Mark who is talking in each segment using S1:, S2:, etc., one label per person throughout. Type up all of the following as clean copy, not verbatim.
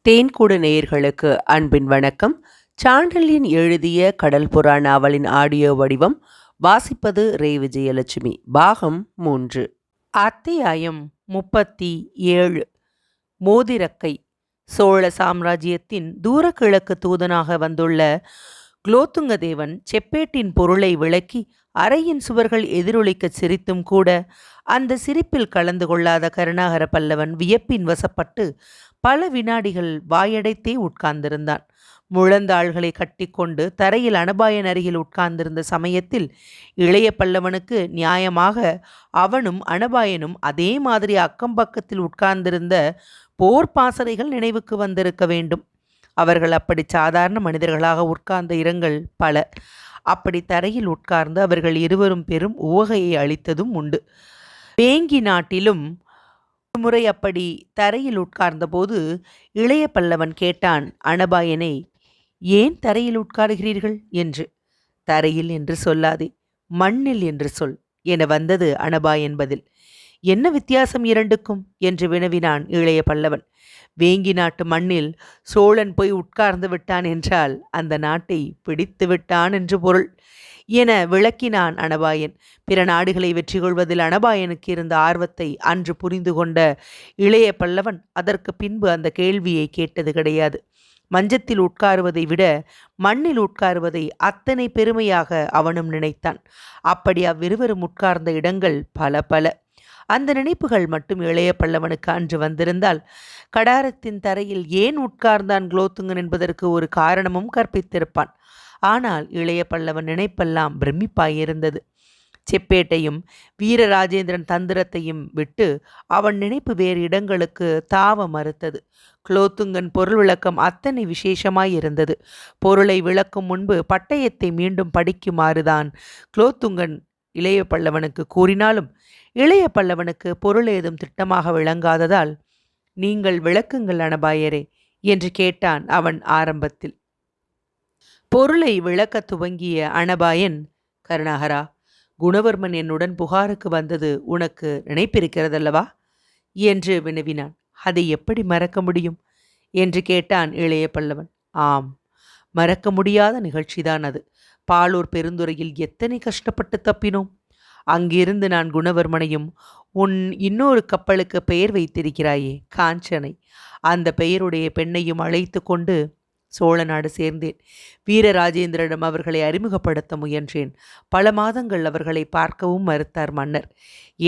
S1: தேன்கூடு நேயர்களுக்கு அன்பின் வணக்கம். சாண்டல்யன் எழுதிய கடல்புறா நாவலின் ஆடியோ வடிவம் வாசிப்பது ரே. விஜயலட்சுமி. பாகம் 3. அத்தியாயம் 37. மோதிரக்கை. சோழ சாம்ராஜ்யத்தின் தூரக்கிழக்கு தூதனாக வந்துள்ள குலோத்துங்கதேவன் செப்பேட்டின் பொருளை விளக்கி அறையின் சுவர்கள் எதிரொலிக்கச் சிரித்தும் கூட அந்த சிரிப்பில் கலந்து கொள்ளாத கருணாகர பல்லவன் வியப்பின் வசப்பட்டு பல வினாடிகள் வாயடைத்தே உட்கார்ந்திருந்தான். முழந்தாள்களை கட்டிக்கொண்டு தரையில் அனபாயன் அருகில் உட்கார்ந்திருந்த சமயத்தில் இளைய பல்லவனுக்கு நியாயமாக அவனும் அனபாயனும் அதே மாதிரி அக்கம்பக்கத்தில் உட்கார்ந்திருந்த போர் பாசறைகள் நினைவுக்கு வந்திருக்க வேண்டும். அவர்கள் அப்படி சாதாரண மனிதர்களாக உட்கார்ந்த இடங்கள் பல. அப்படி தரையில் உட்கார்ந்து அவர்கள் இருவரும் பெரும் உவகையை அளித்ததும் உண்டு. வேங்கி நாட்டிலும் முறை அப்படி தரையில் உட்கார்ந்தபோது இளைய பல்லவன் கேட்டான் அனபாயனை, ஏன் தரையில் உட்காருகிறீர்கள் என்று. தரையில் என்று சொல்லாதே, மண்ணில் என்று சொல் என வந்தது அனபாயன் பதில். என்ன வித்தியாசம் இரண்டுக்கும் என்று வினவினான் இளைய பல்லவன். வேங்கி நாட்டு மண்ணில் சோழன் போய் உட்கார்ந்து விட்டான் என்றால் அந்த நாட்டை பிடித்து விட்டான் என்று பொருள் என விளக்கினான் அனபாயன். பிற நாடுகளை வெற்றி கொள்வதில் அனபாயனுக்கு இருந்த ஆர்வத்தை அன்று புரிந்து கொண்ட இளைய பல்லவன் அதற்கு பின்பு அந்த கேள்வியை கேட்டது கிடையாது. மஞ்சத்தில் உட்காருவதை விட மண்ணில் உட்காருவதை அத்தனை பெருமையாக அவனும் நினைத்தான். அப்படி அவ்விருவரும் உட்கார்ந்த இடங்கள் பல பல. அந்த நினைப்புகள் மட்டும் இளைய பல்லவனுக்கு அன்று வந்திருந்தால் கடாரத்தின் தரையில் ஏன் உட்கார்ந்தான் குலோத்துங்கன் என்பதற்கு ஒரு காரணமும் கற்பித்திருப்பான். ஆனால் இளைய பல்லவன் நினைப்பெல்லாம் பிரமிப்பாயிருந்தது. செப்பேட்டையும் வீரராஜேந்திரன் தந்திரத்தையும் விட்டு அவன் நினைப்பு வேறு இடங்களுக்கு தாவ மறுத்தது. குலோத்துங்கன் பொருள் விளக்கம் அத்தனை விசேஷமாயிருந்தது. பொருளை விளக்கும் முன்பு பட்டயத்தை மீண்டும் படிக்குமாறுதான் குலோத்துங்கன் இளைய பல்லவனுக்கு கூறினாலும் இளைய பல்லவனுக்கு பொருள் ஏதும் திட்டமாக விளங்காததால், நீங்கள் விளக்குங்கள் அனபாயரே என்று கேட்டான் அவன் ஆரம்பத்தில். பொருளை விளக்க துவங்கிய அனபாயன், கருணாகரா, குணவர்மன் என்னுடன் புகாருக்கு வந்தது உனக்கு நினைப்பிருக்கிறதல்லவா என்று வினவினான். அதை எப்படி மறக்க முடியும் என்று கேட்டான் இளைய பல்லவன். ஆம், மறக்க முடியாத நிகழ்ச்சிதான் அது. பாலூர் பெருந்துறையில் எத்தனை கஷ்டப்பட்டு தப்பினோம். அங்கிருந்து நான் குணவர்மனையும் உன் இன்னொரு கப்பலுக்கு பெயர் வைத்திருக்கிறாயே காஞ்சனை, அந்த பெயருடைய பெண்ணையும் அழைத்து கொண்டு சோழ நாடு சேர்ந்தேன். வீரராஜேந்திரனிடம் அவர்களை அறிமுகப்படுத்த முயன்றேன். பல மாதங்கள் அவர்களை பார்க்கவும் மறுத்தார் மன்னர்.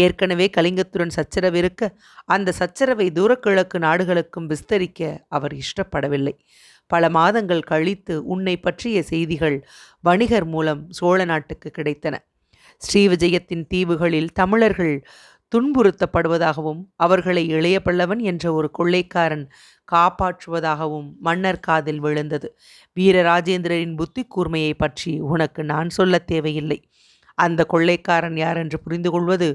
S1: ஏற்கனவே கலிங்கத்துடன் சச்சரவிருக்க அந்த சச்சரவை தூரக்கிழக்கு நாடுகளுக்கும் விஸ்தரிக்க அவர் இஷ்டப்படவில்லை. பல மாதங்கள் கழித்து உன்னை பற்றிய செய்திகள் வணிகர் மூலம் சோழ நாட்டுக்கு கிடைத்தன. ஸ்ரீவிஜயத்தின் தீவுகளில் தமிழர்கள் துன்புறுத்தப்படுவதாகவும் அவர்களை இளைய பல்லவன் என்ற ஒரு கொள்ளைக்காரன் காப்பாற்றுவதாகவும் மன்னர் காதில் விழுந்தது. வீரராஜேந்திரரின் புத்தி கூர்மையை பற்றி உனக்கு நான் சொல்ல தேவையில்லை. அந்த கொள்ளைக்காரன் யார் என்று புரிந்து கொள்வது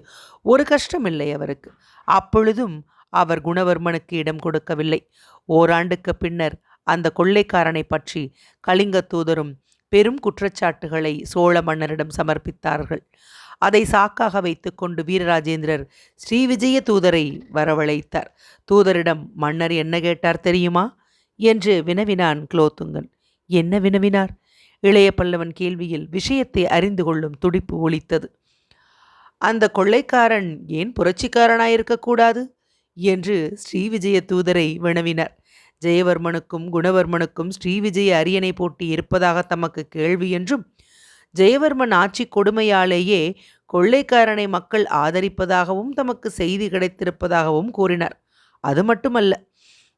S1: ஒரு கஷ்டமில்லை அவருக்கு. அப்பொழுதும் அவர் குணவர்மனுக்கு இடம் கொடுக்கவில்லை. ஓராண்டுக்கு பின்னர் அந்த கொள்ளைக்காரனை பற்றி கலிங்க தூதரும் பெரும் குற்றச்சாட்டுகளை சோழ மன்னரிடம் சமர்ப்பித்தார்கள். அதை சாக்காக வைத்துக்கொண்டு வீரராஜேந்திரர் ஸ்ரீவிஜய தூதரை வரவழைத்தார். தூதரிடம் மன்னர் என்ன கேட்டார் தெரியுமா என்று வினவினான் குலோத்துங்கன். என்ன வினவினார்? இளைய பல்லவன் கேள்வியில் விஷயத்தை அறிந்து கொள்ளும் துடிப்பு ஒலித்தது. அந்த கொள்ளைக்காரன் ஏன் புரட்சிக்காரனாயிருக்கக்கூடாது என்று ஸ்ரீவிஜய தூதரை வினவினார். ஜெயவர்மனுக்கும் குணவர்மனுக்கும் ஸ்ரீவிஜய அரியணை போட்டி இருப்பதாக தமக்கு கேள்வி என்றும், ஜெயவர்மன் ஆட்சி கொடுமையாலேயே கொள்ளைக்காரனை மக்கள் ஆதரிப்பதாகவும் தமக்கு செய்தி கிடைத்திருப்பதாகவும் கூறினார். அது மட்டுமல்ல,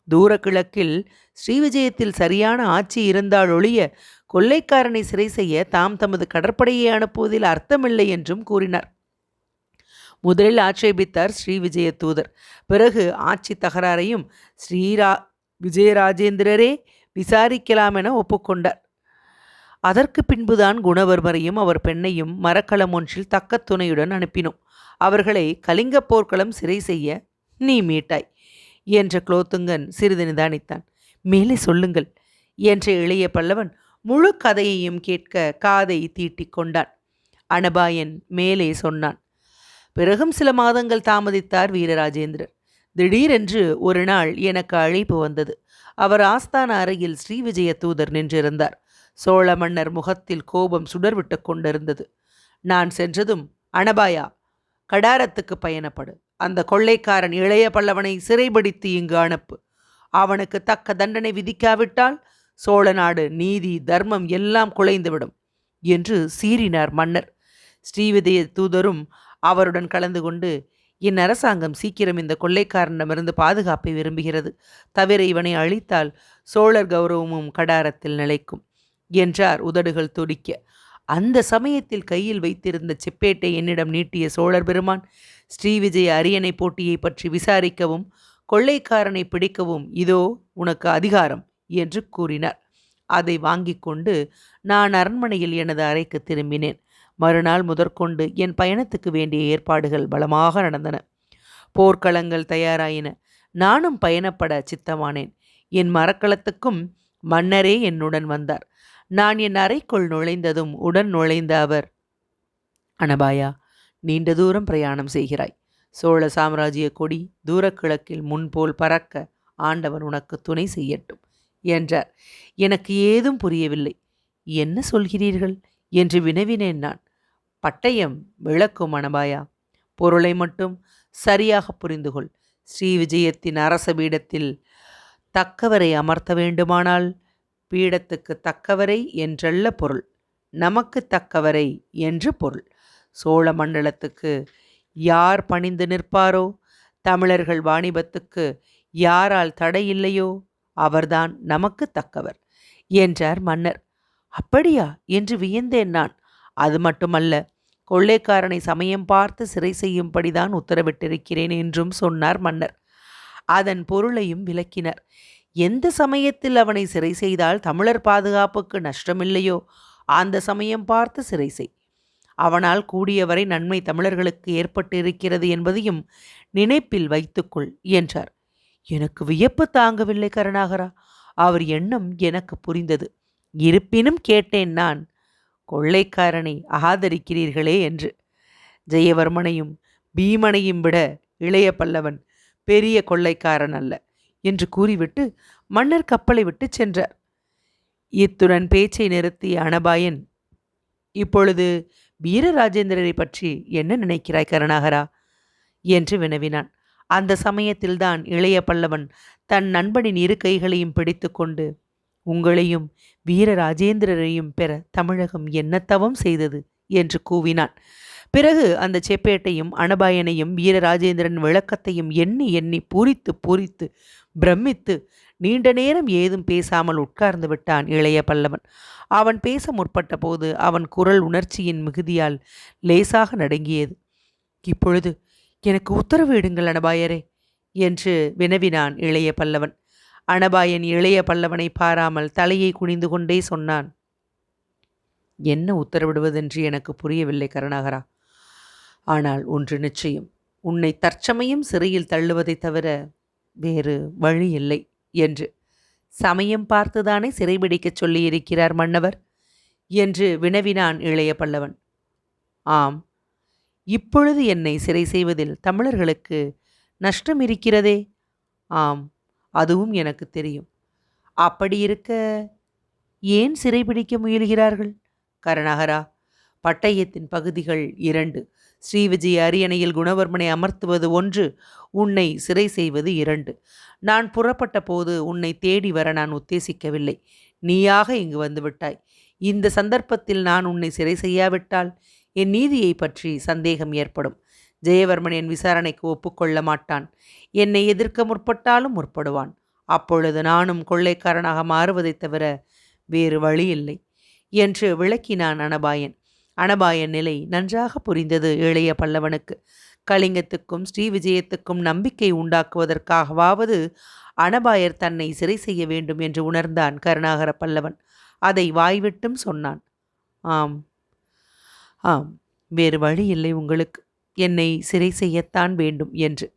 S1: தூர கிழக்கில் ஸ்ரீவிஜயத்தில் சரியான ஆட்சி இருந்தால் ஒழிய கொள்ளைக்காரனை சிறை செய்ய தாம் தமது கடற்படையை அனுப்புவதில் அர்த்தமில்லை என்றும் கூறினார். முதலில் ஆட்சேபித்தார் ஸ்ரீவிஜய தூதர். பிறகு ஆட்சி தகராறையும் விஜயராஜேந்திரரே விசாரிக்கலாம் என ஒப்புக்கொண்டார். அதற்கு பின்புதான் குணவர்மரையும் அவர் பெண்ணையும் மரக்களம் ஒன்றில் தக்க துணையுடன் அனுப்பினோம். அவர்களை கலிங்க போர்க்களம் சிறை செய்ய நீ மீட்டாய் என்ற குலோத்துங்கன் சிறிது நிதானித்தான். மேலே சொல்லுங்கள் என்ற இளைய பல்லவன் முழு கதையையும் கேட்க காதை தீட்டிக் கொண்டான். அனபாயன் மேலே சொன்னான். பிறகும் சில மாதங்கள் தாமதித்தார் வீரராஜேந்திரர். திடீரென்று ஒரு நாள் எனக்கு அழைப்பு வந்தது. அவர் ஆஸ்தான அறையில் ஸ்ரீவிஜய தூதர் நின்றிருந்தார். சோழ மன்னர் முகத்தில் கோபம் சுடர்விட்டு கொண்டிருந்தது. நான் சென்றதும், அனபாயா, கடாரத்துக்கு பயணப்படு. அந்த கொள்ளைக்காரன் இளைய பல்லவனை சிறைபிடித்து இங்கு அனுப்பு. அவனுக்கு தக்க தண்டனை விதிக்காவிட்டால் சோழ நாடு நீதி தர்மம் எல்லாம் குலைந்துவிடும் என்று சீறினார் மன்னர். ஸ்ரீவிஜய தூதரும் அவருடன் கலந்து கொண்டு, என் அரசாங்கம் சீக்கிரம் இந்த கொள்ளைக்காரனிடமிருந்து பாதுகாப்பை விரும்புகிறது. தவிர இவனை அழித்தால் சோழர் கௌரவமும் கடாரத்தில் நிலைக்கும் என்றார் உதடுகள் துடிக்க. அந்த சமயத்தில் கையில் வைத்திருந்த செப்பேட்டை என்னிடம் நீட்டிய சோழர் பெருமான், ஸ்ரீவிஜய அரியணை போட்டியை பற்றி விசாரிக்கவும் கொள்ளைக்காரனை பிடிக்கவும் இதோ உனக்கு அதிகாரம் என்று கூறினார். அதை வாங்கி கொண்டு நான் அரண்மனையில் எனது அறைக்கு திரும்பினேன். மறுநாள் முதற்கொண்டு என் பயணத்துக்கு வேண்டிய ஏற்பாடுகள் பலமாக நடந்தன. போர்க்களங்கள் தயாராயின. நானும் பயணப்பட சித்தமானேன். என் மரக்களத்துக்கும் மன்னரே என்னுடன் வந்தார். நான் என் அறைக்குள் நுழைந்ததும் உடன் நுழைந்த அவர், அனபாயா, நீண்ட தூரம் பிரயாணம் செய்கிறாய். சோழ சாம்ராஜ்ய கொடி தூரக்கிழக்கில் முன்போல் பறக்க ஆண்டவன் உனக்கு துணை செய்யட்டும் என்றார். எனக்கு ஏதும் புரியவில்லை. என்ன சொல்கிறீர்கள் என்று வினவினேன் நான். பட்டயம் விளக்கும் அனபாயா. பொருளை மட்டும் சரியாக புரிந்து கொள். ஸ்ரீவிஜயத்தின் அரச பீடத்தில் தக்கவரை அமர்த்த வேண்டுமானால் பீடத்துக்கு தக்கவரை என்றல்ல பொருள், நமக்கு தக்கவரை என்று பொருள். சோழ மண்டலத்துக்கு யார் பணிந்து நிற்பாரோ, தமிழர்கள் வாணிபத்துக்கு யாரால் தடையில்லையோ அவர்தான் நமக்கு தக்கவர் என்றார் மன்னர். அப்படியா என்று வியந்தேன் நான். அது மட்டுமல்ல, கொள்ளைக்காரனை சமயம் பார்த்து சிறை செய்யும்படிதான் உத்தரவிட்டிருக்கிறேன் என்றும் சொன்னார் மன்னர். அதன் பொருளையும் விளக்கினர். எந்த சமயத்தில் அவனை சிறை செய்தால் தமிழர் பாதுகாப்புக்கு நஷ்டமில்லையோ அந்த சமயம் பார்த்து சிறை செய். அவனால் கூடியவரை நன்மை தமிழர்களுக்கு ஏற்பட்டு இருக்கிறது என்பதையும் நினைப்பில் வைத்துக்கொள் என்றார். எனக்கு வியப்பு தாங்கவில்லை கருணாகரா. அவர் எண்ணம் எனக்கு புரிந்தது. இருப்பினும் கேட்டேன் நான், கொள்ளைக்காரனை ஆதரிக்கிறீர்களே என்று. ஜெயவர்மனையும் பீமனையும் விட இளைய பல்லவன் பெரிய கொள்ளைக்காரன் அல்ல என்று கூறிவிட்டு மன்னர் கப்பலை விட்டு சென்றார். இத்துடன் பேச்சை நிறுத்திய அனபாயன், இப்பொழுது வீரராஜேந்திரரை பற்றி என்ன நினைக்கிறாய் கருணாகரா என்று வினவினான். அந்த சமயத்தில்தான் இளைய பல்லவன் தன் நண்பனின் இரு கைகளையும் பிடித்து கொண்டு, உங்களையும் வீரராஜேந்திரரையும் பெற தமிழகம் என்ன தவம் செய்தது என்று கூவினான். பிறகு அந்த செப்பேட்டையும் அனபாயனையும் வீரராஜேந்திரன் விளக்கத்தையும் எண்ணி எண்ணி பூரித்து பூரித்து பிரமித்து நீண்ட நேரம் ஏதும் பேசாமல் உட்கார்ந்து விட்டான் இளைய பல்லவன். அவன் பேச முற்பட்ட போது அவன் குரல் உணர்ச்சியின் மிகுதியால் லேசாக நடுங்கியது. இப்பொழுது எனக்கு உத்தரவு இடுங்கள் அனபாயரே என்று வினவினான் இளைய பல்லவன். அனபாயன் இளைய பல்லவனை பாராமல் தலையை குனிந்து கொண்டே சொன்னான், என்ன உத்தரவிடுவதென்று எனக்கு புரியவில்லை கருணாகரா. ஆனால் ஒன்று நிச்சயம், உன்னை தற்சமயம் சிறையில் தள்ளுவதைத் தவிர வேறு வழி இல்லை என்று. சமயம் பார்த்துதானே சிறைபிடிக்கச் சொல்லியிருக்கிறார் மன்னவர் என்று வினவினான் இளைய பல்லவன். ஆம், இப்பொழுது என்னை சிறை செய்வதில் தமிழர்களுக்கு நஷ்டம் இருக்கிறதே. ஆம், அதுவும் எனக்கு தெரியும். அப்படியிருக்க ஏன் சிறைபிடிக்க முயல்கிறார்கள் கருணாகரா? பட்டயத்தின் பகுதிகள் 2. ஸ்ரீவிஜய அரியணையில் குணவர்மனை அமர்த்துவது 1, உன்னை சிறை செய்வது 2. நான் புறப்பட்ட போது உன்னை தேடி வர நான் உத்தேசிக்கவில்லை. நீயாக இங்கு வந்துவிட்டாய். இந்த சந்தர்ப்பத்தில் நான் உன்னை சிறை செய்யாவிட்டால் என் நீதியை பற்றி சந்தேகம் ஏற்படும். ஜெயவர்மன் என் விசாரணைக்கு ஒப்புக்கொள்ள மாட்டான். என்னை எதிர்க்க முற்பட்டாலும் முற்படுவான். அப்பொழுது நானும் கொள்ளைக்காரனாக மாறுவதைத் தவிர வேறு வழி இல்லை என்று விளக்கினான் அனபாயன். அனபாயன் நிலை நன்றாக புரிந்தது இளைய பல்லவனுக்கு. கலிங்கத்துக்கும் ஸ்ரீவிஜயத்துக்கும் நம்பிக்கை உண்டாக்குவதற்காகவாவது அனபாயர் தன்னை சிறை செய்ய வேண்டும் என்று உணர்ந்தான் கருணாகர பல்லவன். அதை வாய்விட்டும் சொன்னான். ஆம் ஆம், வேறு வழி இல்லை உங்களுக்கு. என்னை சிறை செய்யத்தான் வேண்டும் என்று.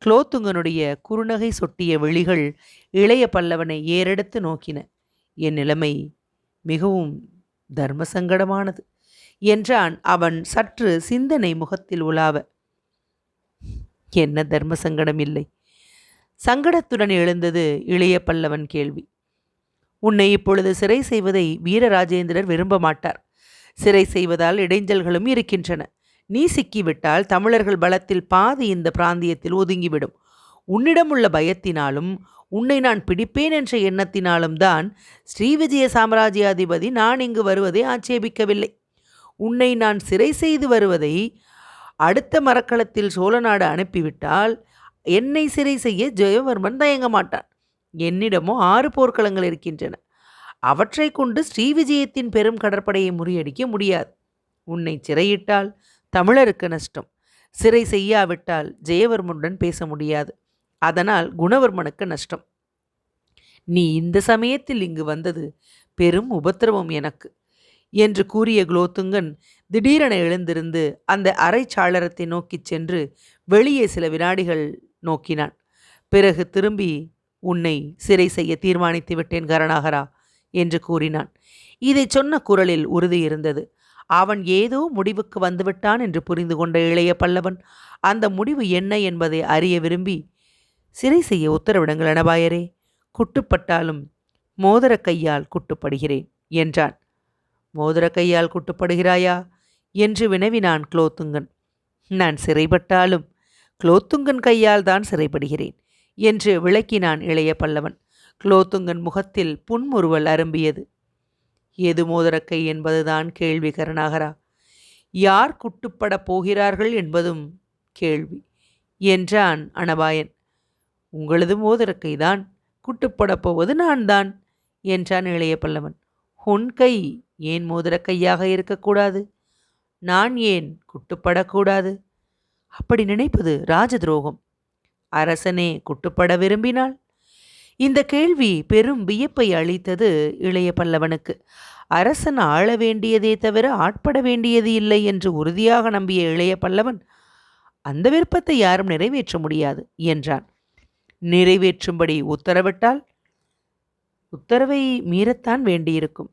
S1: குலோத்துங்கனுடைய குறுநகை சொட்டிய விழிகள் இளைய பல்லவனை ஏறெடுத்து நோக்கின. என் நிலைமை மிகவும் தர்மசங்கடமானது என்றான் அவன் சற்று சிந்தனை முகத்தில் உலாவ. என்ன தர்மசங்கடம் இல்லை? சங்கடத்துடன் எழுந்தது இளைய பல்லவன் கேள்வி. உன்னை இப்பொழுது சிறை செய்வதை வீரராஜேந்திரர் விரும்ப மாட்டார். சிறை செய்வதால் இடைஞ்சல்களும் இருக்கின்றன. நீ சிக்கிவிட்டால் தமிழர்கள் பலத்தில் பாதி இந்த பிராந்தியத்தில் ஒதுங்கிவிடும். உன்னிடம் உள்ள பயத்தினாலும் உன்னை நான் பிடிப்பேன் என்ற எண்ணத்தினாலும் தான் ஸ்ரீவிஜய சாம்ராஜ்யாதிபதி நான் இங்கு வருவதை ஆட்சேபிக்கவில்லை. உன்னை நான் சிறை செய்து வருவதை அடுத்த மரக்களத்தில் சோழநாடு அனுப்பிவிட்டால் என்னை சிறை செய்ய ஜெயவர்மன் தயங்க மாட்டான். என்னிடமோ 6 போர்க்களங்கள் இருக்கின்றன. அவற்றை கொண்டு ஸ்ரீவிஜயத்தின் பெரும் கடற்படையை முறியடிக்க முடியாது. உன்னை சிறையிட்டால் தமிழருக்கு நஷ்டம். சிறை செய்யாவிட்டால் ஜெயவர்மனுடன் பேச முடியாது. அதனால் குணவர்மனுக்கு நஷ்டம். நீ இந்த சமயத்தில் இங்கு வந்தது பெரும் உபத்திரவம் எனக்கு என்று கூறிய குலோத்துங்கன் திடீரென எழுந்திருந்து அந்த அரை சாளரத்தை நோக்கிச் சென்று வெளியே சில வினாடிகள் நோக்கினான். பிறகு திரும்பி, உன்னை சிறை செய்ய தீர்மானித்து விட்டேன் கருணாகரா என்று கூறினான். இதை சொன்ன குரலில் உறுதி இருந்தது. அவன் ஏதோ முடிவுக்கு வந்துவிட்டான் என்று புரிந்து கொண்ட இளைய பல்லவன் அந்த முடிவு என்ன என்பதை அறிய விரும்பி, சிறை செய்ய உத்தரவிடுங்கள் அனபாயரே, குட்டுப்பட்டாலும் மோதிர கையால் குட்டுப்படுகிறேன் என்றான். மோதிர கையால் குட்டுப்படுகிறாயா என்று வினவினான் குலோத்துங்கன். நான் சிறைப்பட்டாலும் குலோத்துங்கன் கையால் தான் சிறைப்படுகிறேன் என்று விளக்கினான் இளைய பல்லவன். குலோத்துங்கன் முகத்தில் புன்முறுவல் அரும்பியது. எது மோதிரக்கை என்பதுதான் கேள்வி கருணாகரா. யார் குட்டுப்படப் போகிறார்கள் என்பதும் கேள்வி என்றான் அனபாயன். உங்களது மோதிரக்கைதான், குட்டுப்படப் போவது நான் தான் என்றான் இளைய பல்லவன். உன் கை ஏன் மோதிரக்கையாக இருக்கக்கூடாது? நான் ஏன் குட்டுப்படக்கூடாது? அப்படி நினைப்பது ராஜ துரோகம். அரசனே குட்டுப்பட விரும்பினாள்? இந்த கேள்வி பெரும் வியப்பை அளித்தது இளைய பல்லவனுக்கு. அரசன் ஆள வேண்டியதே தவிர ஆட்பட வேண்டியது இல்லை என்று உறுதியாக நம்பிய இளைய பல்லவன், அந்த விருப்பத்தை யாரும் நிறைவேற்ற முடியாது என்றான். நிறைவேற்றும்படி உத்தரவிட்டால் உத்தரவை மீறத்தான் வேண்டியிருக்கும்.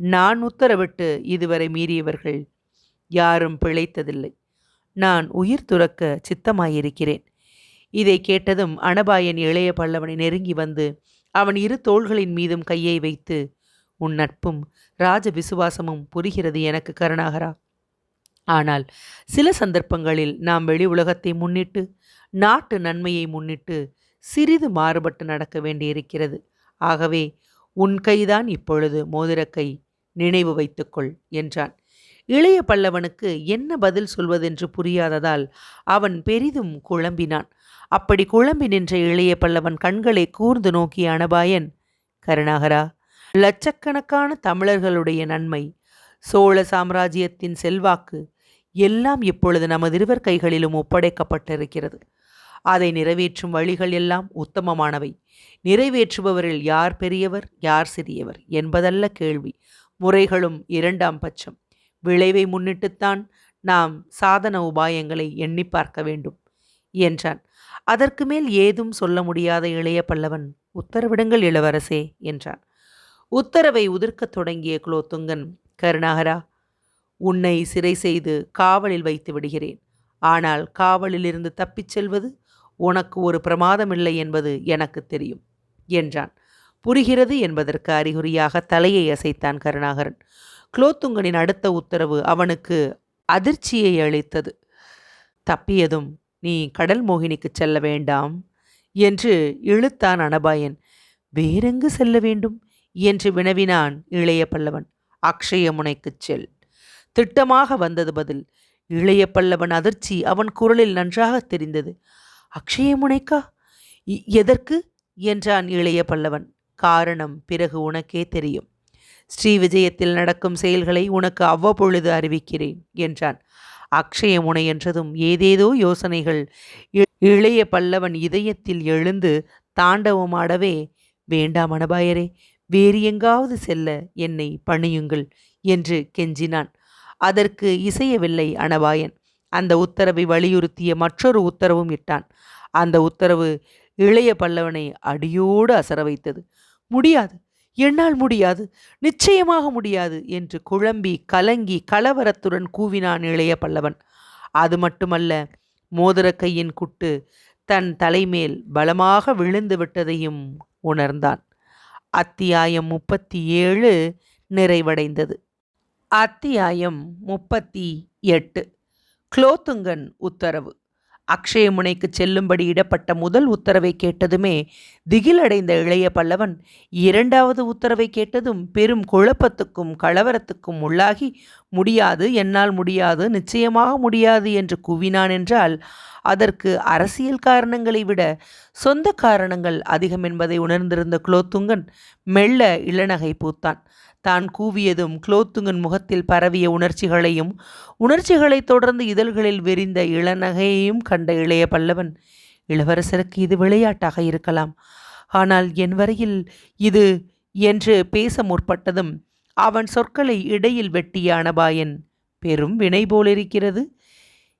S1: நான் உத்தரவிட்டு இதுவரை மீறியவர்கள் யாரும் பிழைத்ததில்லை. நான் உயிர் துறக்க சித்தமாயிருக்கிறேன். இதை கேட்டதும் அனபாயன் இளைய பல்லவனை நெருங்கி வந்து அவன் 2 தோள்களின் மீதும் கையை வைத்து, உன் நட்பும் ராஜ விசுவாசமும் புரிகிறது எனக்கு கருணாகரா. ஆனால் சில சந்தர்ப்பங்களில் நாம் வெளி உலகத்தை முன்னிட்டு, நாட்டு நன்மையை முன்னிட்டு சிறிது மாறுபட்டு நடக்க வேண்டியிருக்கிறது. ஆகவே உன் கைதான் இப்பொழுது மோதிரக்கை, நினைவு வைத்துக்கொள் என்றான். இளைய பல்லவனுக்கு என்ன பதில் சொல்வதென்று புரியாததால் அவன் பெரிதும் குழம்பினான். அப்படி குழம்பி நின்ற இளைய பல்லவன் கண்களை கூர்ந்து நோக்கிய அனபாயன், கருணாகரா, லட்சக்கணக்கான தமிழர்களுடைய நன்மை, சோழ சாம்ராஜ்யத்தின் செல்வாக்கு எல்லாம் இப்பொழுது நமது இருவர் கைகளிலும் ஒப்படைக்கப்பட்டிருக்கிறது. அதை நிறைவேற்றும் வழிகள் எல்லாம் உத்தமமானவை. நிறைவேற்றுபவரில் யார் பெரியவர் யார் சிறியவர் என்பதல்ல கேள்வி. முறைகளும் 2ஆம் பட்சம். விளைவை முன்னிட்டுத்தான் நாம் சாதன உபாயங்களை எண்ணி பார்க்க வேண்டும் என்றான். அதற்கு மேல் ஏதும் சொல்ல முடியாத இளைய பல்லவன், உத்தரவிடுங்கள் இளவரசே என்றான். உத்தரவை உதிர்க்கத் தொடங்கிய குலோத்துங்கன், கருணாகரா, உன்னை சிறை செய்து காவலில் வைத்து விடுகிறேன். ஆனால் காவலிலிருந்து தப்பிச் செல்வது உனக்கு ஒரு பிரமாதமில்லை என்பது எனக்கு தெரியும் என்றான். புரிகிறது என்பதற்கு அறிகுறியாக தலையை அசைத்தான் கருணாகரன். குலோத்துங்கனின் அடுத்த உத்தரவு அவனுக்கு அதிர்ச்சியை அளித்தது. தப்பியதும் நீ கடல் மோகினிக்கு செல்ல வேண்டாம் என்று இழுத்தான் அனபாயன். வேறெங்கு செல்ல வேண்டும் என்று வினவினான் இளைய பல்லவன். அக்ஷயமுனைக்குச் செல். திட்டமாக வந்தது பதில். இளைய பல்லவன் அதிர்ச்சி அவன் குரலில் நன்றாக தெரிந்தது. அக்ஷயமுனைக்கா? எதற்கு என்றான் இளைய பல்லவன். காரணம் பிறகு உனக்கே தெரியும். ஸ்ரீவிஜயத்தில் நடக்கும் செயல்களை உனக்கு அவ்வப்பொழுது அறிவிக்கிறேன் என்றான். அக்ஷயமுனை என்றதும் ஏதேதோ யோசனைகள் இளைய பல்லவன் இதயத்தில் எழுந்து தாண்டவமாடவே, வேண்டாம் அனபாயரே, வேறு எங்காவது செல்ல என்னை பணியுங்கள் என்று கெஞ்சினான். அதற்கு இசையவில்லை அனபாயன். அந்த உத்தரவை வலியுறுத்திய மற்றொரு உத்தரவும் இட்டான். அந்த உத்தரவு இளைய பல்லவனை அடியோடு அசர வைத்தது. முடியாது, என்னால் முடியாது, நிச்சயமாக முடியாது என்று குழம்பி கலங்கி கலவரத்துடன் கூவினான் இளைய பல்லவன். அது மட்டுமல்ல, மோதிரக்கையின் குட்டு தன் தலைமேல் பலமாக விழுந்து விட்டதையும் உணர்ந்தான். அத்தியாயம் 37 நிறைவடைந்தது. அத்தியாயம் 38. குலோத்துங்கன் உத்தரவு. அக்ஷயமுனைக்கு செல்லும்படி இடப்பட்ட முதல் உத்தரவை கேட்டதுமே திகிலடைந்த இளைய பல்லவன் இரண்டாவது உத்தரவை கேட்டதும் பெரும் குழப்பத்துக்கும் கலவரத்துக்கும் உள்ளாகி, முடியாது, என்னால் முடியாது, நிச்சயமாக முடியாது என்று கூவினான். என்றால் அதற்கு அரசியல் காரணங்களை விட சொந்த காரணங்கள் அதிகம் என்பதை உணர்ந்திருந்த குலோத்துங்கன் மெல்ல இளநகை பூத்தான். தான் கூவியதும் குலோத்துங்கன் முகத்தில் பரவிய உணர்ச்சிகளைத் தொடர்ந்து இதழ்களில் விரிந்த இளநகையையும் கண்ட இளைய பல்லவன், இளவரசருக்கு இது விளையாட்டாக இருக்கலாம், ஆனால் என் வரையில் இது என்று பேச முற்பட்டதும் அவன் சொற்களை இடையில் வெட்டிய அனபாயன், பெரும் வினை போலிருக்கிறது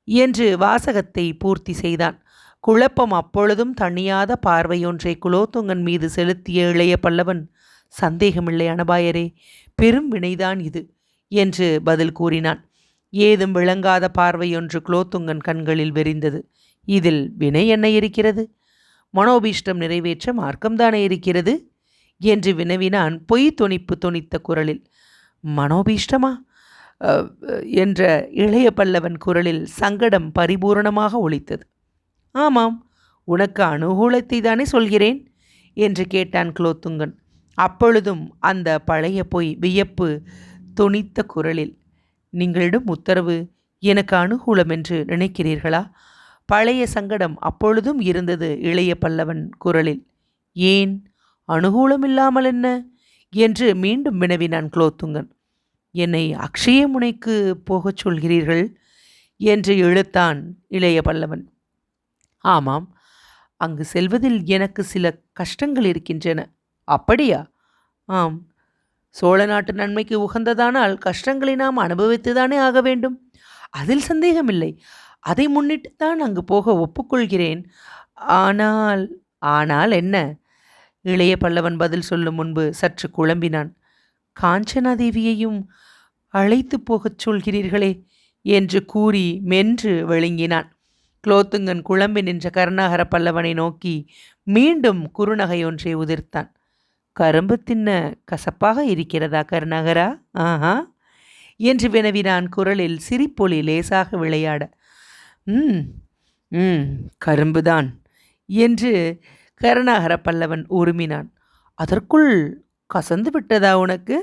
S1: என்று வாசகத்தை பூர்த்தி செய்தான். குழப்பம் அப்பொழுதும் தணியாத பார்வையொன்றை குலோத்துங்கன் மீது செலுத்திய இளைய பல்லவன், சந்தேகமில்லை அனபாயரே, பெரும் வினைதான் இது என்று பதில் கூறினான். ஏதும் விளங்காத பார்வையொன்று குலோத்துங்கன் கண்களில் விரிந்தது. இதில் வினை என்ன இருக்கிறது? மனோபீஷ்டம் நிறைவேற்ற மார்க்கம்தானே இருக்கிறது என்று வினவினான் பொய் துணிப்பு துணித்த குரலில். மனோபீஷ்டமா என்ற இளைய பல்லவன் குரலில் சங்கடம் பரிபூரணமாக ஒலித்தது. ஆமாம், உனக்கு அனுகூலத்தை தானே சொல்கிறேன் என்று கேட்டான் குலோத்துங்கன். அப்பொழுதும் அந்த பழைய பொய் வியப்பு துணித்த குரலில், நீங்களிடம் உத்தரவு எனக்கு அனுகூலம் என்று நினைக்கிறீர்களா? பழைய சங்கடம் அப்பொழுதும் இருந்தது இளைய பல்லவன் குரலில். ஏன், அனுகூலம் இல்லாமல் என்ன என்று மீண்டும் வினவினான் குலோத்துங்கன். என்னை அக்ஷயமுனைக்கு போகச் சொல்கிறீர்கள் என்று இழுத்தான் இளைய பல்லவன். ஆமாம், அங்கு செல்வதில் எனக்கு சில கஷ்டங்கள் இருக்கின்றன. அப்படியா? ஆம், சோழ நாட்டு நன்மைக்கு உகந்ததானால் கஷ்டங்களை நாம் அனுபவித்துதானே ஆக வேண்டும். அதில் சந்தேகமில்லை. அதை முன்னிட்டுத்தான் அங்கு போக ஒப்புக்கொள்கிறேன். ஆனால் என்ன? இளைய பல்லவன் பதில் சொல்லும் முன்பு சற்று குழம்பினான். காஞ்சனாதேவியையும் அழைத்து போகச் சொல்கிறீர்களே என்று கூறி மென்று விழுங்கினான். குலோத்துங்கன் குழம்பி நின்ற கருணாகர பல்லவனை நோக்கி மீண்டும் குறுநகையொன்றை உதிர்த்தான். கரும்பு தின்ன கசப்பாக இருக்கிறதா கருணாகரா? ஆஹா என்று வினவினான் குரலில் சிரிப்பொலி லேசாக விளையாட. கரும்புதான் என்று கருணாகர பல்லவன் உருமினான். அதற்குள் கசந்து விட்டதா உனக்கு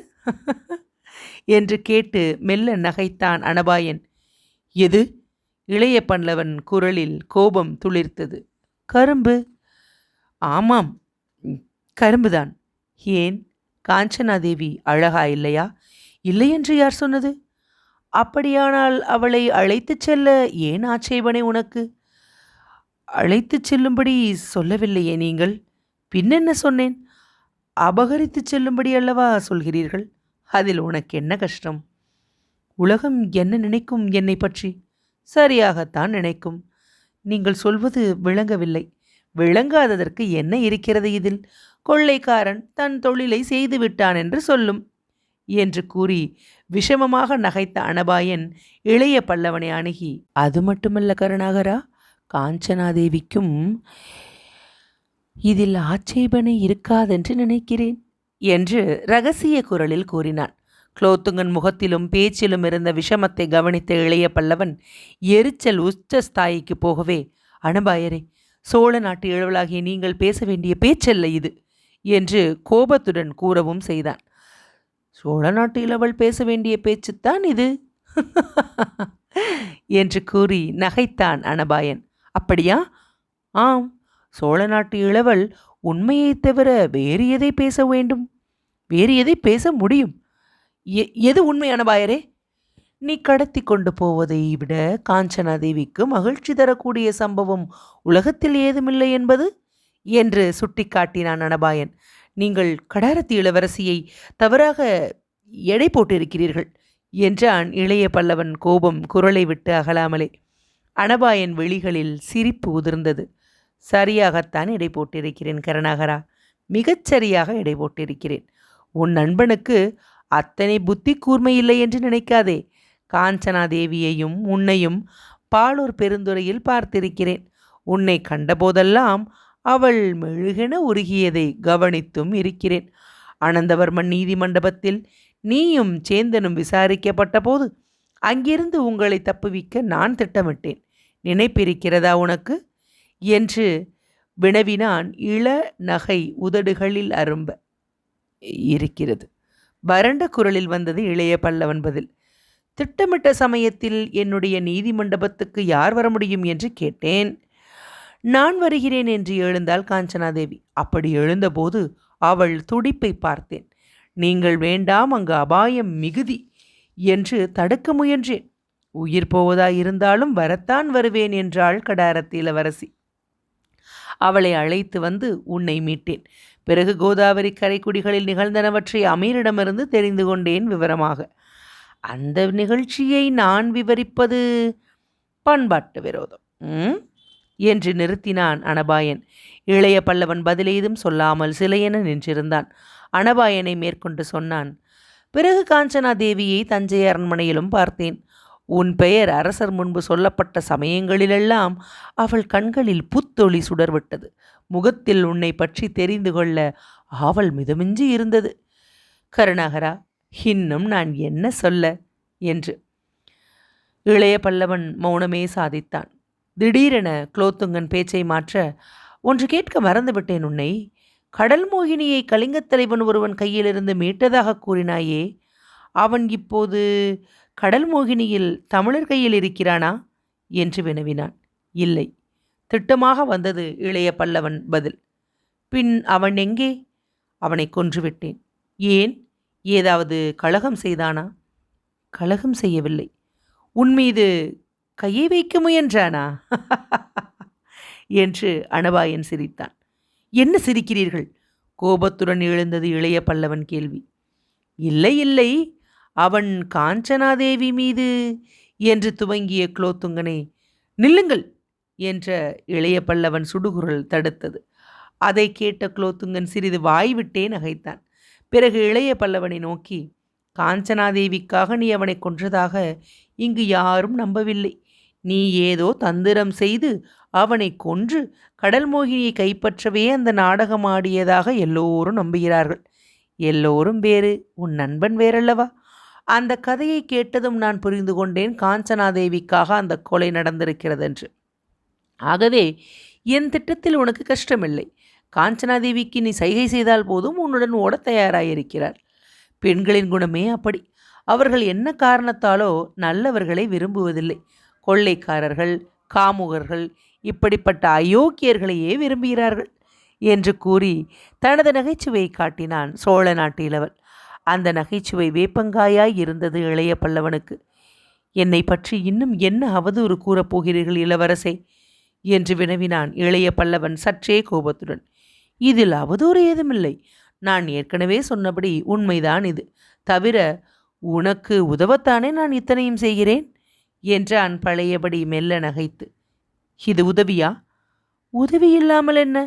S1: என்று கேட்டு மெல்ல நகைத்தான் அனபாயன். எது? இளைய பல்லவன் குரலில் கோபம் துளிர்த்தது. கரும்பு. ஆமாம், கரும்புதான். ஏன், காஞ்சனாதேவி அழகா இல்லையா? இல்லையென்று யார் சொன்னது? அப்படியானால் அவளை அழைத்துச் செல்ல ஏன் ஆட்சேபனை உனக்கு? அழைத்துச் செல்லும்படி சொல்லவில்லையே நீங்கள். பின்னென்ன சொன்னேன்? அபகரித்துச் செல்லும்படி அல்லவா சொல்கிறீர்கள்? அதில் உனக்கு என்ன கஷ்டம்? உலகம் என்ன நினைக்கும் என்னை பற்றி? சரியாகத்தான் நினைக்கும். நீங்கள் சொல்வது விளங்கவில்லை. விளங்காததற்கு என்ன இருக்கிறது இதில்? கொள்ளைக்காரன் தன் தொழிலை செய்து விட்டான் என்று சொல்லும் என்று கூறி விஷமமாக நகைத்த அனபாயன் இளைய பல்லவனை அணுகி, அது மட்டுமல்ல கருணாகரா, காஞ்சனாதேவிக்கும் இதில் ஆட்சேபனை இருக்காதென்று நினைக்கிறேன் என்று இரகசிய குரலில் கூறினான். குலோத்துங்கன் முகத்திலும் பேச்சிலும் இருந்த விஷமத்தை கவனித்த இளைய பல்லவன் எரிச்சல் உச்சஸ்தாயிக்கு போகவே, அனபாயரே, சோழ நாட்டு இளவலாகிய நீங்கள் பேச வேண்டிய பேச்சல்ல இது என்று கோபத்துடன் கூறவும் செய்தான். சோழ நாட்டு இளவல் பேச வேண்டிய பேச்சுத்தான் இது என்று கூறி நகைத்தான் அனபாயன். அப்படியா? ஆம், சோழ நாட்டு இளவல் உண்மையை தவிர வேறு எதை பேச வேண்டும்? வேறு எதை பேச முடியும்? எது உண்மை அனபாயரே? நீ கடத்தி கொண்டு போவதை விட காஞ்சனாதேவிக்கு மகிழ்ச்சி தரக்கூடிய சம்பவம் உலகத்தில் ஏதுமில்லை என்பது என்று சுட்டிக்காட்டினான் அனபாயன். நீங்கள் கடாரத்தி இளவரசியை தவறாக எடை போட்டிருக்கிறீர்கள் என்றான் இளைய பல்லவன் கோபம் குரலை விட்டு அகலாமலே. அனபாயன் விழிகளில் சிரிப்பு உதிர்ந்தது. சரியாகத்தான் எடை போட்டிருக்கிறேன் கருணாகரா, மிகச்சரியாக எடை போட்டிருக்கிறேன். உன் நண்பனுக்கு அத்தனை புத்தி கூர்மை இல்லை என்று நினைக்காதே. காஞ்சனாதேவியையும் உன்னையும் பாலூர் பெருந்துறையில் பார்த்திருக்கிறேன். உன்னை கண்டபோதெல்லாம் அவள் மெழுகென உருகியதை கவனித்தும் இருக்கிறேன். அனந்தவர்மன் நீதி மண்டபத்தில் நீயும் சேந்தனும் விசாரிக்கப்பட்ட போது அங்கிருந்து உங்களை தப்புவிக்க நான் திட்டமிட்டேன். நினைப்பிருக்கிறதா உனக்கு என்று வினவினான். இள நகை உதடுகளில் அரும்ப. இருக்கிறது. வறண்ட குரலில் வந்தது இளைய பல்லவன் பதில். திட்டமிட்ட சமயத்தில் என்னுடைய நீதி மண்டபத்துக்கு யார் வர முடியும் என்று கேட்டேன். நான் வருகிறேன் என்று எழுந்தாள் காஞ்சனாதேவி. அப்படி எழுந்தபோது அவள் துடிப்பை பார்த்தேன். நீங்கள் வேண்டாம், அங்கு அபாயம் மிகுதி என்று தடுக்க முயன்றேன். உயிர் போவதாயிருந்தாலும் வரத்தான் வருவேன் என்றாள் கடாரத்து இளவரசி. அவளை அழைத்து வந்து உன்னை மீட்டேன். பிறகு கோதாவரி கரைக்குடிகளில் நிகழ்ந்தனவற்றை அமீரிடமிருந்து தெரிந்து கொண்டேன் விவரமாக. அந்த நிகழ்ச்சியை நான் விவரிப்பது பண்பாட்டு விரோதம் என்று நிறுத்தினான் அனபாயன். இளைய பல்லவன் பதிலேதும் சொல்லாமல் சிலையென நின்றிருந்தான். அனபாயனை மேற்கொண்டு சொன்னான். பிறகு காஞ்சனா தேவியை தஞ்சை அரண்மனையிலும் பார்த்தேன். உன் பெயர் அரசர் முன்பு சொல்லப்பட்ட சமயங்களிலெல்லாம் அவள் கண்களில் புத்தொளி சுடர்விட்டது. முகத்தில் உன்னை பற்றி தெரிந்து கொள்ள ஆவல் மிதமின்றி இருந்தது. கருணாகரா, இன்னும் நான் என்ன சொல்ல என்று இளைய பல்லவன் மௌனமே சாதித்தான். திடீரென குலோத்துங்கன் பேச்சை மாற்ற, ஒன்று கேட்க மறந்துவிட்டேன் உன்னை. கடல் மோகினியை கலிங்கத் தலைவன் ஒருவன் கையிலிருந்து மீட்டதாக கூறினாயே, அவன் இப்போது கடல் மோகினியில் தமிழர் கையில் இருக்கிறானா என்று வினவினான். இல்லை, திட்டமாக வந்தது இளைய பல்லவன் பதில். பின் அவன் எங்கே? அவனை கொன்றுவிட்டேன். ஏன்? ஏதாவது கலகம் செய்தானா? கலகம் செய்யவில்லை. உன்மீது கையை வைக்க முயன்றானா என்று அனபாயன் சிரித்தான். என்ன சிரிக்கிறீர்கள்? கோபத்துடன் எழுந்தது இளைய பல்லவன் கேள்வி. இல்லை இல்லை, அவன் காஞ்சனாதேவி மீது என்று துவங்கிய குலோத்துங்கனை, நில்லுங்கள் என்ற இளைய பல்லவன் சுடுகுரல் தடுத்தது. அதை கேட்ட குலோத்துங்கன் சிறிது வாய்விட்டே நகைத்தான். பிறகு இளைய பல்லவனை நோக்கி, காஞ்சனாதேவிக்காக நீ அவனை கொன்றதாக இங்கு யாரும் நம்பவில்லை. நீ ஏதோ தந்திரம் செய்து அவனை கொன்று கடல் மோகினியை கைப்பற்றவே அந்த நாடகம் ஆடியதாக எல்லோரும் நம்புகிறார்கள். எல்லோரும் வேறு, உன் நண்பன் வேறல்லவா? அந்த கதையை கேட்டதும் நான் புரிந்து கொண்டேன் காஞ்சனாதேவிக்காக அந்த கொலை நடந்திருக்கிறது என்று. ஆகவே என் திட்டத்தில் உனக்கு கஷ்டமில்லை. காஞ்சனாதேவிக்கு நீ சைகை செய்தால் போதும் உன்னுடன் ஓட தயாராயிருக்கிறார். பெண்களின் குணமே அப்படி. அவர்கள் என்ன காரணத்தாலோ நல்லவர்களை விரும்புவதில்லை. கொள்ளைக்காரர்கள், காமுகர்கள், இப்படிப்பட்ட அயோக்கியர்களையே விரும்புகிறார்கள் என்று கூறி தனது நகைச்சுவையை காட்டினான் சோழ நாட்டு இளவல். அந்த நகைச்சுவை வேப்பங்காயாய் இருந்தது இளைய பல்லவனுக்கு. என்னை பற்றி இன்னும் என்ன அவதூறு கூறப்போகிறீர்கள் இளவரசே என்று வினவினான் இளைய பல்லவன் சற்றே கோபத்துடன். இதில் அவதூறு ஏதுமில்லை. நான் ஏற்கனவே சொன்னபடி உண்மைதான் இது. தவிர உனக்கு உதவத்தானே நான் இத்தனையும் செய்கிறேன் என்றான் பழையபடி மெல்ல நகைத்து. இது உதவியா? உதவி இல்லாமல் என்ன?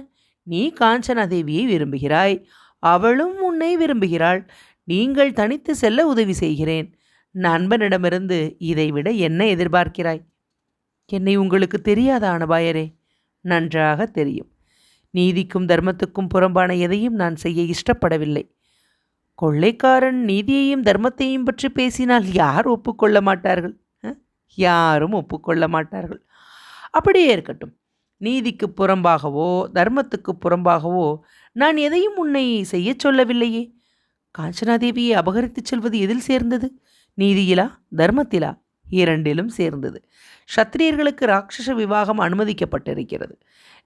S1: நீ காஞ்சனாதேவியை விரும்புகிறாய், அவளும் உன்னை விரும்புகிறாள். நீங்கள் தனித்து செல்ல உதவி செய்கிறேன். நண்பனிடமிருந்து இதைவிட என்ன எதிர்பார்க்கிறாய்? என்னை உங்களுக்கு தெரியாத அனபாயரே? நன்றாக தெரியும். நீதிக்கும் தர்மத்துக்கும் புறம்பான எதையும் நான் செய்ய இஷ்டப்படவில்லை. கொள்ளைக்காரன் நீதியையும் தர்மத்தையும் பற்றி பேசினால் யார் ஒப்புக்கொள்ள மாட்டார்கள்? யாரும் ஒப்புக்கொள்ள மாட்டார்கள். அப்படியே இருக்கட்டும். நீதிக்கு புறம்பாகவோ தர்மத்துக்கு புறம்பாகவோ நான் எதையும் உன்னை செய்ய சொல்லவில்லையே. காஞ்சனாதேவியை அபகரித்துச் செல்வது எதில் சேர்ந்தது? நீதியிலா தர்மத்திலா? இரண்டிலும் சேர்ந்தது. சத்திரியர்களுக்கு ராட்சச விவாகம் அனுமதிக்கப்பட்டிருக்கிறது.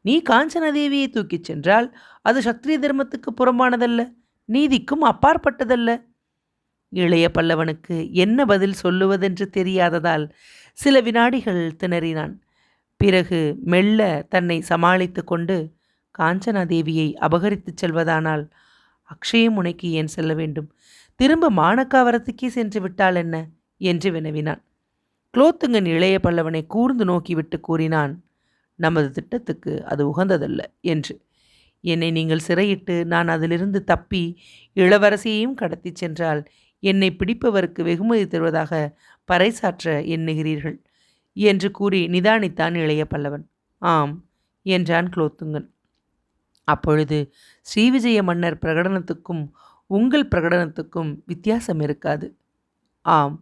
S1: நீ காஞ்சனாதேவியை தூக்கிச் சென்றால் அது சத்திரிய தர்மத்துக்கு புறம்பானதல்ல, நீதிக்கும் அப்பாற்பட்டதல்ல. இளைய பல்லவனுக்கு என்ன பதில் சொல்லுவதென்று தெரியாததால் சில வினாடிகள் திணறினான். பிறகு மெல்ல தன்னை சமாளித்து கொண்டு, காஞ்சனாதேவியை அபகரித்துச் செல்வதானால் அக்ஷயமுனைக்கு ஏன் செல்ல வேண்டும்? திரும்ப மாணக்காவரத்துக்கே சென்று விட்டால் என்ன என்று வினவினான். குலோத்துங்கன் இளைய பல்லவனை கூர்ந்து நோக்கிவிட்டு கூறினான், நமது திட்டத்துக்கு அது உகந்ததல்ல என்று. என்னை நீங்கள் சிறையிட்டு நான் அதிலிருந்து தப்பி இளவரசியையும் கடத்தி சென்றால் என்னை பிடிப்பவருக்கு வெகுமதி தருவதாக பறைசாற்ற எண்ணுகிறீர்கள் என்று கூறி நிதானித்தான் இளைய பல்லவன். ஆம், என்றான் குலோத்துங்கன். அப்பொழுது ஸ்ரீவிஜய மன்னர் பிரகடனத்துக்கும் உங்கள் பிரகடனத்துக்கும் வித்தியாசம் இருக்காது. ஆம்,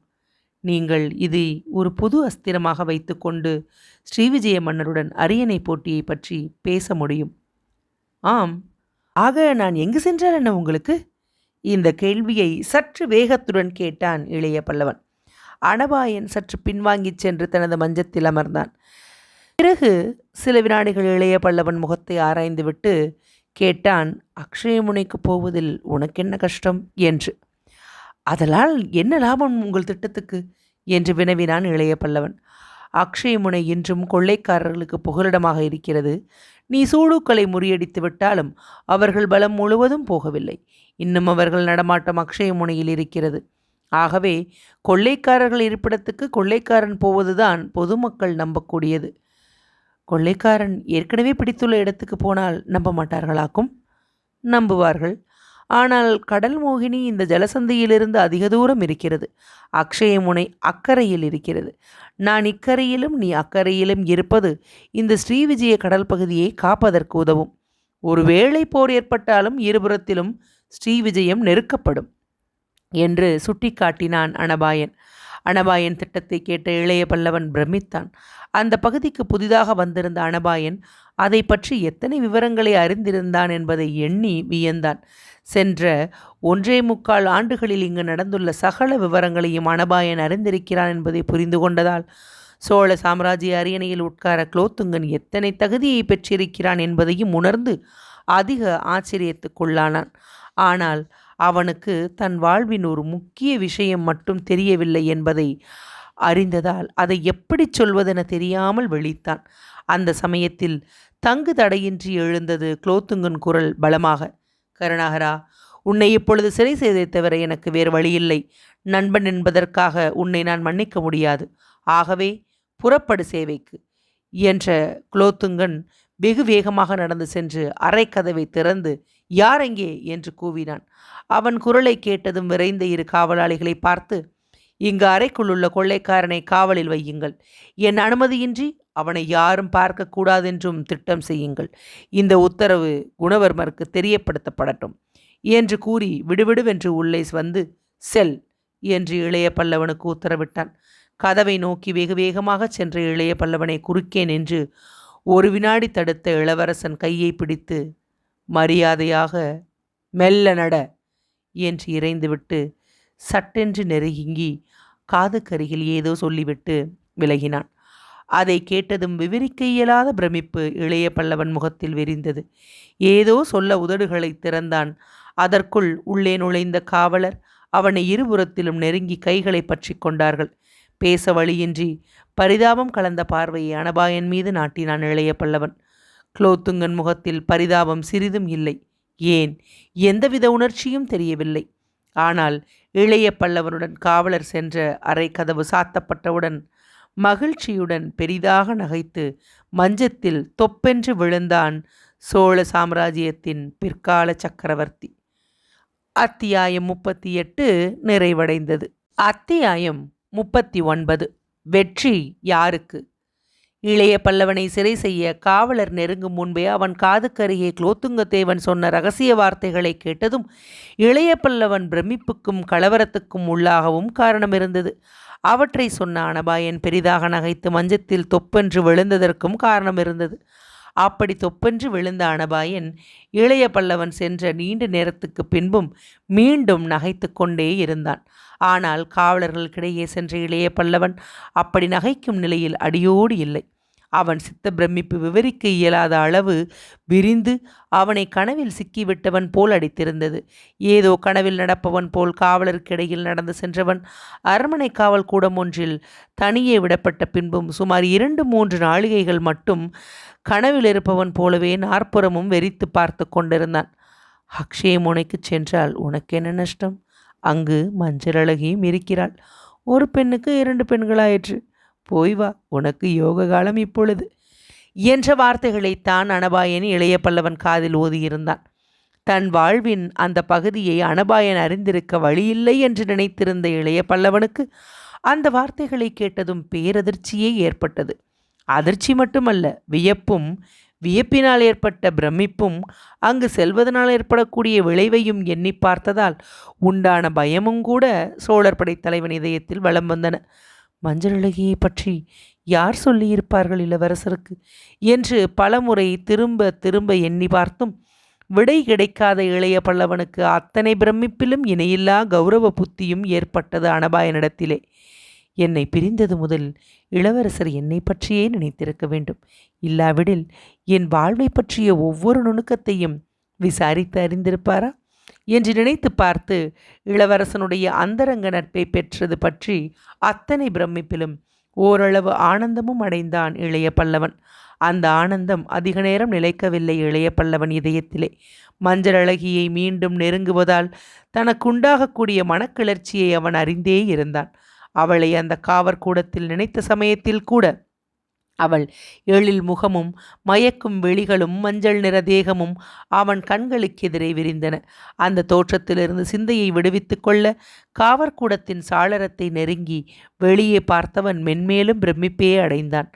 S1: நீங்கள் இதை ஒரு பொது அஸ்திரமாக வைத்துக்கொண்டு ஸ்ரீவிஜய மன்னருடன் அரியணை போட்டியை பற்றி பேச முடியும். ஆம், ஆக நான் எங்கு சென்றால் என்ன உங்களுக்கு? இந்த கேள்வியை சற்று வேகத்துடன் கேட்டான் இளைய பல்லவன். அனபாயன் சற்று பின்வாங்கிச் சென்று தனது மஞ்சத்தில் அமர்ந்தான். பிறகு சில வினாடிகள் இளைய பல்லவன் முகத்தை ஆராய்ந்துவிட்டு கேட்டான், அக்ஷயமுனைக்கு போவதில் உனக்கென்ன கஷ்டம் என்று. அதனால் என்ன லாபம் உங்கள் திட்டத்துக்கு என்று வினவினான் இளைய பல்லவன். அக்ஷயமுனை இன்றும் கொள்ளைக்காரர்களுக்கு புகலிடமாக இருக்கிறது. நீ சூடுக்களை முறியடித்து விட்டாலும் அவர்கள் பலம் முழுவதும் போகவில்லை. இன்னும் அவர்கள் நடமாட்டம் அக்ஷயமுனையில் இருக்கிறது. ஆகவே கொள்ளைக்காரர்கள் இருப்பிடத்துக்கு கொள்ளைக்காரன் போவதுதான் பொதுமக்கள் நம்பக்கூடியது. கொள்ளைக்காரன் ஏற்கனவே பிடித்துள்ள இடத்துக்கு போனால் நம்ப மாட்டார்களாக்கும்? நம்புவார்கள். ஆனால் கடல் மோகினி இந்த ஜலசந்தியிலிருந்து அதிக தூரம் இருக்கிறது. அக்ஷயமுனை அக்கறையில் இருக்கிறது. நான் இக்கரையிலும் நீ அக்கறையிலும் இருப்பது இந்த ஸ்ரீவிஜய கடல் பகுதியை காப்பதற்கு உதவும். ஒருவேளை போர் ஏற்பட்டாலும் இருபுறத்திலும் ஸ்ரீவிஜயம் நெருக்கப்படும் என்று சுட்டிக்காட்டினான் அனபாயன். அனபாயன் திட்டத்தை கேட்ட இளைய பல்லவன் பிரமித்தான். அந்த பகுதிக்கு புதிதாக வந்திருந்த அனபாயன் அதை பற்றி எத்தனை விவரங்களை அறிந்திருந்தான் என்பதை எண்ணி வியந்தான். சென்ற 1.25 ஆண்டுகளில் இங்கு நடந்துள்ள சகல விவரங்களையும் அனபாயன் அறிந்திருக்கிறான் என்பதை புரிந்து கொண்டதால் சோழ சாம்ராஜ்ய அரியணையில் உட்கார குலோத்துங்கன் எத்தனை தகுதியை பெற்றிருக்கிறான் என்பதையும் உணர்ந்து அதிக ஆச்சரியத்துக்குள்ளானான். ஆனால் அவனுக்கு தன் வாழ்வின் ஒரு முக்கிய விஷயம் மட்டும் தெரியவில்லை என்பதை அறிந்ததால் அதை எப்படி சொல்வதென தெரியாமல் விழித்தான். அந்த சமயத்தில் தங்கு தடையின்றி எழுந்தது குலோத்துங்கன் குரல் பலமாக. கருணாகரா, உன்னை இப்பொழுது சிறை செய்ததை தவிர எனக்கு வேறு வழியில்லை. நண்பன் என்பதற்காக உன்னை நான் மன்னிக்க முடியாது. ஆகவே புறப்படு சேவைக்கு என்ற குலோத்துங்கன் வெகு வேகமாக நடந்து சென்று அறைக்கதவை திறந்து யாரெங்கே என்று கூவினான். அவன் குரலை கேட்டதும் விரைந்த இரு காவலாளிகளை பார்த்து, இங்கு அறைக்குள்ளுள்ள கொள்ளைக்காரனை காவலில் வையுங்கள். என் அனுமதியின்றி அவனை யாரும் பார்க்கக்கூடாதென்றும் திட்டம் செய்யுங்கள். இந்த உத்தரவு குணவர்மருக்கு தெரியப்படுத்தப்படட்டும் என்று கூறி விடுவிடுவென்று உள்ளே வந்து செல் என்று இளைய பல்லவனுக்கு உத்தரவிட்டான். கதவை நோக்கி வெகு வேகமாக சென்ற இளைய பல்லவனை குறுக்கே நின்று ஒரு வினாடி தடுத்த இளவரசன் கையை பிடித்து மரியாதையாக மெல்ல நட என்று இறைந்துவிட்டு சட்டென்று நெருங்கி காதுக்கருகில் ஏதோ சொல்லிவிட்டு விலகினான். அதை கேட்டதும் விவரிக்க இயலாத பிரமிப்பு இளைய பல்லவன் முகத்தில் விரிந்தது. ஏதோ சொல்ல உதடுகளை திறந்தான். அதற்குள் உள்ளே நுழைந்த காவலர் அவனை இருபுறத்திலும் நெருங்கி கைகளை பற்றி கொண்டார்கள். பேச வழியின்றி பரிதாபம் கலந்த பார்வையை அனபாயன் மீது நாட்டினான் இளைய பல்லவன். குலோத்துங்கன் முகத்தில் பரிதாபம் சிறிதும் இல்லை. ஏன், எந்தவித உணர்ச்சியும் தெரியவில்லை. ஆனால் இளைய பல்லவனுடன் காவலர் சென்ற அறை கதவு சாத்தப்பட்டவுடன் மகிழ்ச்சியுடன் பெரிதாக நகைத்து மஞ்சத்தில் தொப்பென்று விழுந்தான் சோழ சாம்ராஜ்யத்தின் பிற்கால சக்கரவர்த்தி. அத்தியாயம் 38 நிறைவடைந்தது. அத்தியாயம் 39. வெற்றி யாருக்கு? இளைய பல்லவனை சிறை செய்ய காவலர் நெருங்கும் முன்பே அவன் காதுக்கருகே குலோத்துங்கதேவன் சொன்ன இரகசிய வார்த்தைகளை கேட்டதும் இளைய பல்லவன் பிரமிப்புக்கும் கலவரத்துக்கும் உள்ளாகவும் காரணம் இருந்தது. அவற்றை சொன்ன அனபாயன் பெரிதாக நகைத்து மஞ்சத்தில் தொப்பென்று விழுந்ததற்கும் காரணம் இருந்தது. அப்படி தொப்பென்று விழுந்த அனபாயன் இளைய பல்லவன் சென்ற நீண்ட நேரத்துக்கு பின்பும் மீண்டும் நகைத்து கொண்டே இருந்தான். ஆனால் காவலர்களுக்கிடையே சென்ற இளைய பல்லவன் அப்படி நகைக்கும் நிலையில் அடியோடு இல்லை. அவன் சித்த பிரமிப்பு விவரிக்க இயலாத அளவு விரிந்து அவனை கனவில் சிக்கிவிட்டவன் போல் அடித்திருந்தது. ஏதோ கனவில் நடப்பவன் போல் காவலருக்கிடையில் நடந்து சென்றவன் அரண்மனை காவல் கூடம் ஒன்றில் தனியே விடப்பட்ட பின்பும் சுமார் 2-3 நாழிகைகள் மட்டும் கனவில் இருப்பவன் போலவே நாற்புறமும் வெறித்து பார்த்து கொண்டிருந்தான். அக்ஷயமுனைக்கு சென்றால் உனக்கு என்ன நஷ்டம்? அங்கு மஞ்சள் அழகியும் இருக்கிறாள். ஒரு பெண்ணுக்கு 2 பெண்களாயிற்று. போய் வா, உனக்கு யோக காலம் இப்பொழுது என்ற வார்த்தைகளைத்தான் அனபாயன் இளைய பல்லவன் காதில் ஓதியிருந்தான். தன் வாழ்வின் அந்த பகுதியை அனபாயன் அறிந்திருக்க வழியில்லை என்று நினைத்திருந்த இளைய பல்லவனுக்கு அந்த வார்த்தைகளை கேட்டதும் பேரதிர்ச்சியே ஏற்பட்டது. அதிர்ச்சி மட்டுமல்ல, வியப்பும் வியப்பினால் ஏற்பட்ட பிரமிப்பும் அங்கு செல்வதனால் ஏற்படக்கூடிய விளைவையும் எண்ணி பார்த்ததால் உண்டான பயமும் கூட சோழர் படைத்தலைவன் இதயத்தில் வலம் வந்தன. மஞ்சளழகியை பற்றி யார் சொல்லியிருப்பார்கள் இளவரசருக்கு என்று பலமுறை திரும்ப திரும்ப எண்ணி பார்த்தும் விடை கிடைக்காத இளைய பல்லவனுக்கு அத்தனை பிரமிப்பிலும் இணையில்லா கௌரவ புத்தியும் ஏற்பட்டது அனபாயனிடத்திலே. என்னை பிரிந்தது முதல் இளவரசர் என்னை பற்றியே நினைத்திருக்க வேண்டும். இல்லாவிடில் என் வாழ்வை பற்றிய ஒவ்வொரு நுணுக்கத்தையும் விசாரித்து அறிந்திருப்பாரா என்று நினைத்து பார்த்து இளவரசனுடைய அந்தரங்க நட்பை பெற்றது பற்றி அத்தனை பிரமிப்பிலும் ஓரளவு ஆனந்தமும் அடைந்தான் இளைய பல்லவன். அந்த ஆனந்தம் அதிக நேரம் நிலைக்கவில்லை இளைய பல்லவன் இதயத்திலே. மஞ்சளழகியை மீண்டும் நெருங்குவதால் தனக்குண்டாகக்கூடிய மனக்கிளர்ச்சியை அவன் அறிந்தே இருந்தான். அவளை அந்த காவற்கூடத்தில் நினைத்த சமயத்தில் கூட அவள் எழில் முகமும் மயக்கும் விழிகளும் மஞ்சள் நிற தேகமும் அவன் கண்களுக்கு எதிரே விரிந்தன. அந்த தோற்றத்திலிருந்து சிந்தையை விடுவித்து கொள்ள காவற்கூடத்தின் சாளரத்தை நெருங்கி வெளியே பார்த்தவன் மென்மேலும் பிரமிப்பே அடைந்தான்.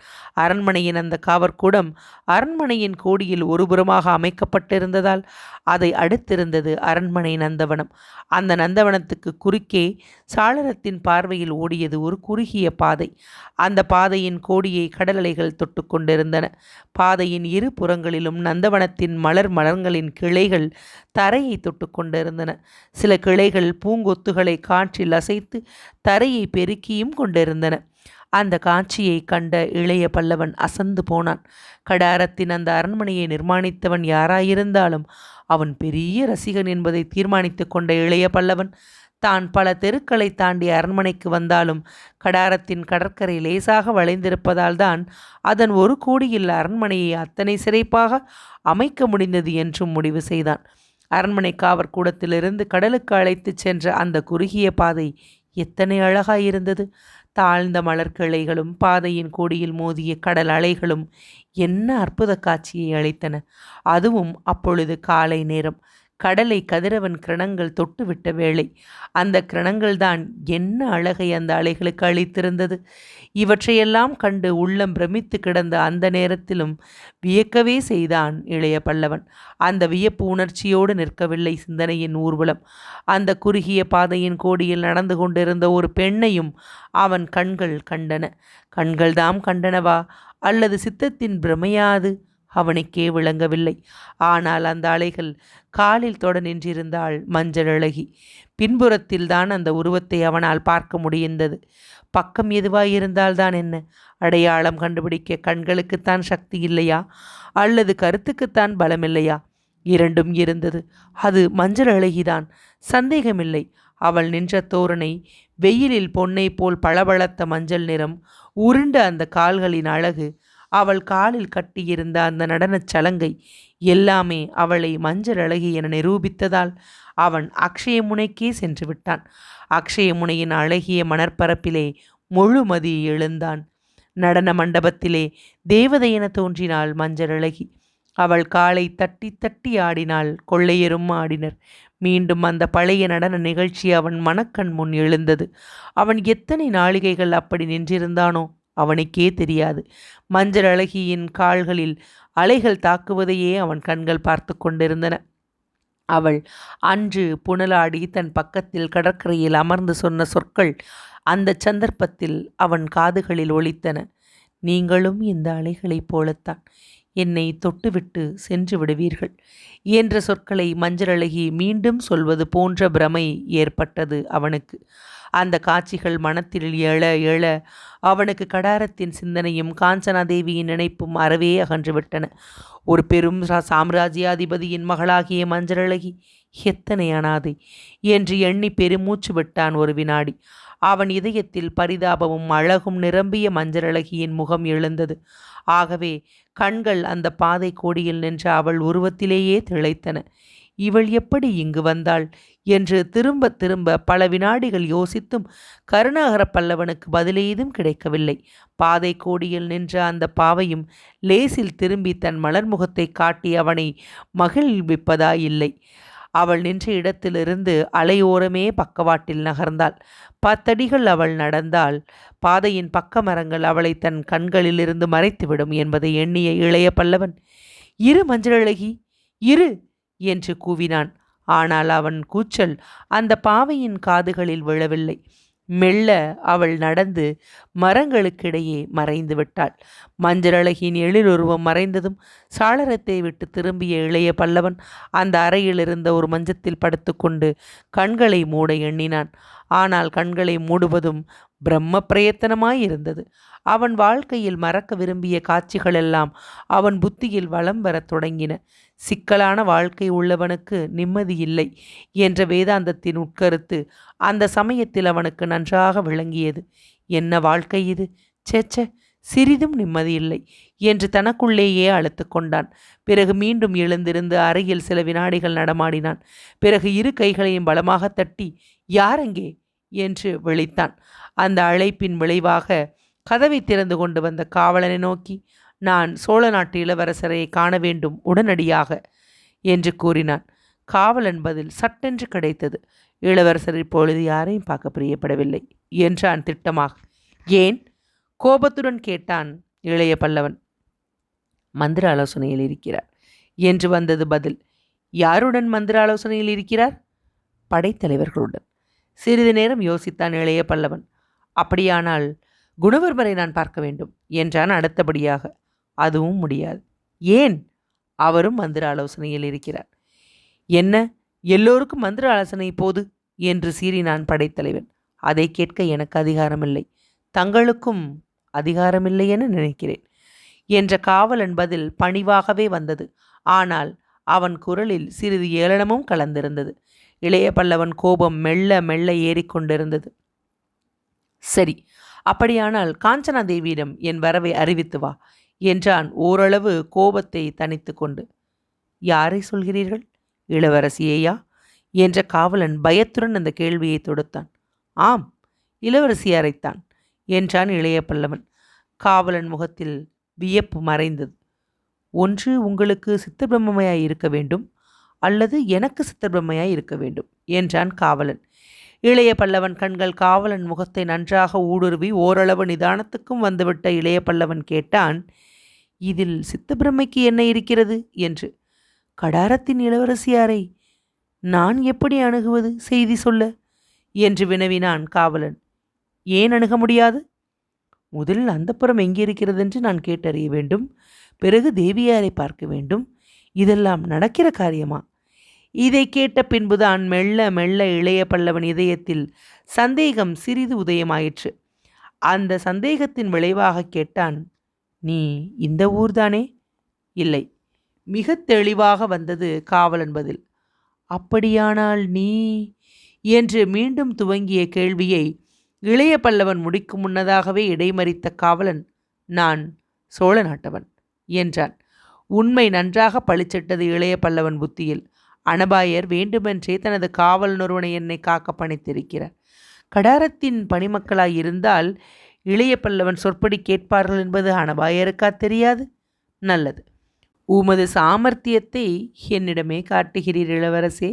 S1: அரண்மனையின் அந்த காவற்கூடம் அரண்மனையின் கோடியில் ஒருபுறமாக அமைக்கப்பட்டிருந்ததால் அதை அடுத்திருந்தது அரண்மனை நந்தவனம். அந்த நந்தவனத்துக்கு குறுக்கே சாளரத்தின் பார்வையில் ஓடியது ஒரு குறுகிய பாதை. அந்த பாதையின் கோடியை கடல் அலைகள் தொட்டு கொண்டிருந்தன. பாதையின் இரு புறங்களிலும் நந்தவனத்தின் மலர்களின் கிளைகள் தரையை தொட்டு கொண்டிருந்தன. சில கிளைகள் பூங்கொத்துகளை காற்றில் அசைத்து தரையை பெருக்கியும் கொண்டிருந்தன. அந்த காட்சியை கண்ட இளைய பல்லவன் அசந்து போனான். கடாரத்தின் அந்த அரண்மனையை நிர்மாணித்தவன் யாராயிருந்தாலும் அவன் பெரிய ரசிகன் என்பதை தீர்மானித்து கொண்ட இளைய பல்லவன் தான் பல தெருக்களை தாண்டி அரண்மனைக்கு வந்தாலும் கடாரத்தின் கடற்கரை லேசாக வளைந்திருப்பதால் தான் அதன் ஒரு கோடியில் அரண்மனையை அத்தனை சிறப்பாக அமைக்க முடிந்தது என்றும் முடிவு செய்தான். அரண்மனை காவற்கூடத்திலிருந்து கடலுக்கு அழைத்துச் சென்ற அந்த குறுகிய பாதை எத்தனை அழகாயிருந்தது! தாழ்ந்த மலர்கிளைகளும் பாதையின் கோடியில் மோதிய கடல் அலைகளும் என்ன அற்புத காட்சியை அளித்தன! அதுவும் அப்பொழுது காலை நேரம். கடலை கதிரவன் கிரணங்கள் தொட்டுவிட்ட வேளை. அந்த கிரணங்கள்தான் என்ன அழகை அந்த அலைகளுக்கு அளித்திருந்தது! இவற்றையெல்லாம் கண்டு உள்ளம் பிரமித்து கிடந்த அந்த நேரத்திலும் வியக்கவே செய்தான் இளைய பல்லவன். அந்த வியப்பு உணர்ச்சியோடு நிற்கவில்லை சிந்தனையின் ஊர்வலம். அந்த குறுகிய பாதையின் கோடியில் நடந்து கொண்டிருந்த ஒரு பெண்ணையும் அவன் கண்கள் கண்டன. கண்கள்தாம் கண்டனவா அல்லது சித்தத்தின் பிரமையாது அவனுக்கே விளங்கவில்லை. ஆனால் அந்த அலைகள் காலில் தொட நின்றிருந்தாள் மஞ்சளழகி. பின்புறத்தில்தான் அந்த உருவத்தை அவனால் பார்க்க முடிந்தது. பக்கம் எதுவாயிருந்தால்தான் என்ன? அடையாளம் கண்டுபிடிக்க கண்களுக்குத்தான் சக்தி இல்லையா அல்லது கருத்துக்குத்தான் பலமில்லையா? இரண்டும் இருந்தது. அது மஞ்சளழகிதான், சந்தேகமில்லை. அவள் நின்ற தோரணை, வெயிலில் பொன்னை போல் பளபளத்த மஞ்சள் நிறம், உருண்ட அந்த கால்களின் அழகு, அவள் காலில் கட்டியிருந்த அந்த நடனச் சலங்கை எல்லாமே அவளை மஞ்சள் அழகி என நிரூபித்ததால் அவன் அக்ஷயமுனைக்கே சென்று விட்டான். அக்ஷயமுனையின் அழகிய மணற்பரப்பிலே முழுமதி எழுந்தான். நடன மண்டபத்திலே தேவதை என தோன்றினாள் மஞ்சள் அழகி. அவள் காலை தட்டி தட்டி ஆடினாள். கொள்ளையரும் ஆடினர். மீண்டும் அந்த பழைய நடன நிகழ்ச்சி அவன் மனக்கண் முன் எழுந்தது. அவன் எத்தனை நாளிகைகள் அப்படி நின்றிருந்தானோ அவனுக்கே தெரியாது. மஞ்சள் அழகியின் கால்களில் அலைகள் தாக்குவதையே அவன் கண்கள் பார்த்து கொண்டிருந்தன. அவள் அன்று புனலாடி தன் பக்கத்தில் கடற்கரையில் அமர்ந்து சொன்ன சொற்கள் அந்த சந்தர்ப்பத்தில் அவன் காதுகளில் ஒலித்தன. நீங்களும் இந்த அலைகளைப் போலத்தான் என்னை தொட்டுவிட்டு சென்று விடுவீர்கள் என்ற சொற்களை மஞ்சளழகி மீண்டும் சொல்வது போன்ற பிரமை ஏற்பட்டது அவனுக்கு. அந்த காட்சிகள் மனத்தில் எழ எழ அவனுக்கு கடாரத்தின் சிந்தனையும் காஞ்சனாதேவியின் நினைப்பும் அறவே அகன்றுவிட்டன. ஒரு பெரும் சாம்ராஜ்யாதிபதியின் மகளாகிய மஞ்சளழகி எத்தனை அனாதை என்று எண்ணி பெருமூச்சு விட்டான் ஒரு வினாடி. அவன் இதயத்தில் பரிதாபமும் அழகும் நிரம்பிய மஞ்சளழகியின் முகம் எழுந்தது. ஆகவே கண்கள் அந்த பாதை கோடியில் நின்ற அவள் உருவத்திலேயே திளைத்தன. இவள் எப்படி இங்கு வந்தாள் என்று திரும்ப திரும்ப பல வினாடிகள் யோசித்தும் கருணாகர பல்லவனுக்கு பதிலேதும் கிடைக்கவில்லை. பாதை கோடியில் நின்ற அந்த பாவையும் லேசில் திரும்பி தன் மலர்முகத்தை காட்டி அவனை மகிழ்விப்பதாயில்லை. அவள் நின்ற இடத்திலிருந்து அலையோரமே பக்கவாட்டில் நகர்ந்தாள். 10 அடிகள் அவள் நடந்தாள். பாதையின் பக்க மரங்கள் அவளை தன் கண்களிலிருந்து மறைத்துவிடும் என்பதை எண்ணிய இளைய பல்லவன், "இரு மஞ்சளழகி, இரு" என்று கூவினான். ஆனால் அவன் கூச்சல் அந்த பாவையின் காதுகளில் விழவில்லை. மெல்ல அவள் நடந்து மரங்களுக்கிடையே மறைந்து விட்டாள். மஞ்சளழகியின் எழிலுருவம் மறைந்ததும் சாளரத்தை விட்டு திரும்பிய இளைய பல்லவன் அந்த அறையில் இருந்த ஒரு மஞ்சத்தில் படுத்துக்கொண்டு கண்களை மூட எண்ணினான். ஆனால் கண்களை மூடுவதும் பிரம்ம பிரயத்தனமாயிருந்தது. அவன் வாழ்க்கையில் மறக்க விரும்பிய காட்சிகளெல்லாம் அவன் புத்தியில் வலம் வரத் தொடங்கின. சிக்கலான வாழ்க்கை உள்ளவனுக்கு நிம்மதி இல்லை என்ற வேதாந்தத்தின் உட்கருத்து அந்த சமயத்தில் அவனுக்கு நன்றாக விளங்கியது. என்ன வாழ்க்கை இது? சேச்சே, சிறிதும் நிம்மதியில்லை என்று தனக்குள்ளேயே அழுத்து கொண்டான். பிறகு மீண்டும் எழுந்திருந்து அறையில் சில வினாடிகள் நடமாடினான். பிறகு இரு கைகளையும் பலமாக தட்டி, "யாரெங்கே?" என்று விழித்தான். அந்த அழைப்பின் விளைவாக கதவை திறந்து கொண்டு வந்த காவலனை நோக்கி, "நான் சோழ நாட்டு இளவரசரை காண வேண்டும், உடனடியாக" என்று கூறினான். காவலன் பதில் சட்டென்று கிடைத்தது. "இளவரசர் இப்பொழுது யாரையும் பார்க்க பிரியப்படவில்லை" என்றான் திட்டமாக. "ஏன்?" கோபத்துடன் கேட்டான் இளைய பல்லவன். "மந்திர ஆலோசனையில் இருக்கிறார்" என்று வந்தது பதில். "யாருடன் மந்திர ஆலோசனையில் இருக்கிறார்?" "படைத்தலைவர்களுடன்." சிறிது நேரம் யோசித்தான் இளைய பல்லவன். "அப்படியானால் குணவர்மரை நான் பார்க்க வேண்டும்" என்றான் அடுத்தபடியாக. "அதுவும் முடியாது." "ஏன்?" "அவரும் மந்திர ஆலோசனையில் இருக்கிறார்." "என்ன, எல்லோருக்கும் மந்திர ஆலோசனை போது?" என்று சீறினான் படைத்தலைவன். "அதை கேட்க எனக்கு அதிகாரமில்லை, தங்களுக்கும் அதிகாரமில்லை என நினைக்கிறேன்" என்ற காவலன் பதில் பணிவாகவே வந்தது. ஆனால் அவன் குரலில் சிறிது ஏளனமும் கலந்திருந்தது. இளைய பல்லவன் கோபம் மெல்ல மெல்ல ஏறிக்கொண்டிருந்தது. "சரி, அப்படியானால் காஞ்சனா தேவியிடம் என் வரவை அறிவித்து வா" என்றான் ஓரளவு கோபத்தை தணித்து கொண்டு. "யாரை சொல்கிறீர்கள்? இளவரசியையா?" என்ற காவலன் பயத்துடன் அந்த கேள்வியை தொடுத்தான். "ஆம், இளவரசியாரைத்தான்" என்றான் இளைய பல்லவன். காவலன் முகத்தில் வியப்பு மறைந்தது. "ஒன்று உங்களுக்கு சித்தபிரமையாய் இருக்க வேண்டும், அல்லது எனக்கு சித்தபிரமையாய் இருக்க வேண்டும்" என்றான் காவலன். இளைய பல்லவன் கண்கள் காவலன் முகத்தை நன்றாக ஊடுருவி ஓரளவு நிதானத்துக்கும் வந்துவிட்ட இளைய பல்லவன் கேட்டான், "இதில் சித்தபிரமைக்கு என்ன இருக்கிறது?" என்று. "கடாரத்தின் இளவரசியாரை நான் எப்படி அணுகுவது, செய்தி சொல்ல?" என்று வினவினான் காவலன். "ஏன் அணுக முடியாது?" "முதலில் அந்தப்புறம் எங்கே இருக்கிறதென்று நான் கேட்டறிய வேண்டும். பிறகு தேவியாரை பார்க்க வேண்டும். இதெல்லாம் நடக்கிற காரியமா?" இதை கேட்ட பின்புதான் மெல்ல மெல்ல இளைய பல்லவன் இதயத்தில் சந்தேகம் சிறிது உதயமாயிற்று. அந்த சந்தேகத்தின் விளைவாக கேட்டான், "நீ இந்த ஊர்தானே?" "இல்லை." மிக தெளிவாக வந்தது காவலன் பதில். "அப்படியானால் நீ" என்று மீண்டும் துவங்கிய கேள்வியை இளைய பல்லவன் முடிக்கும் முன்னதாகவே இடைமறித்த காவலன், "நான் சோழ நாட்டவன்" என்றான். உண்மை நன்றாக பளிச்சிட்டது இளைய பல்லவன் புத்தியில். அனபாயர் வேண்டுமென்றே தனது காவலன் ஒருவனை என்னை காக்க பணித்திருக்கிறார். கடாரத்தின் பணிமக்களாய் இருந்தால் இளைய பல்லவன் சொற்படி கேட்பார்கள் என்பது அனபாயருக்கா தெரியாது? நல்லது, உமது சாமர்த்தியத்தை என்னிடமே காட்டுகிறீர் இளவரசே.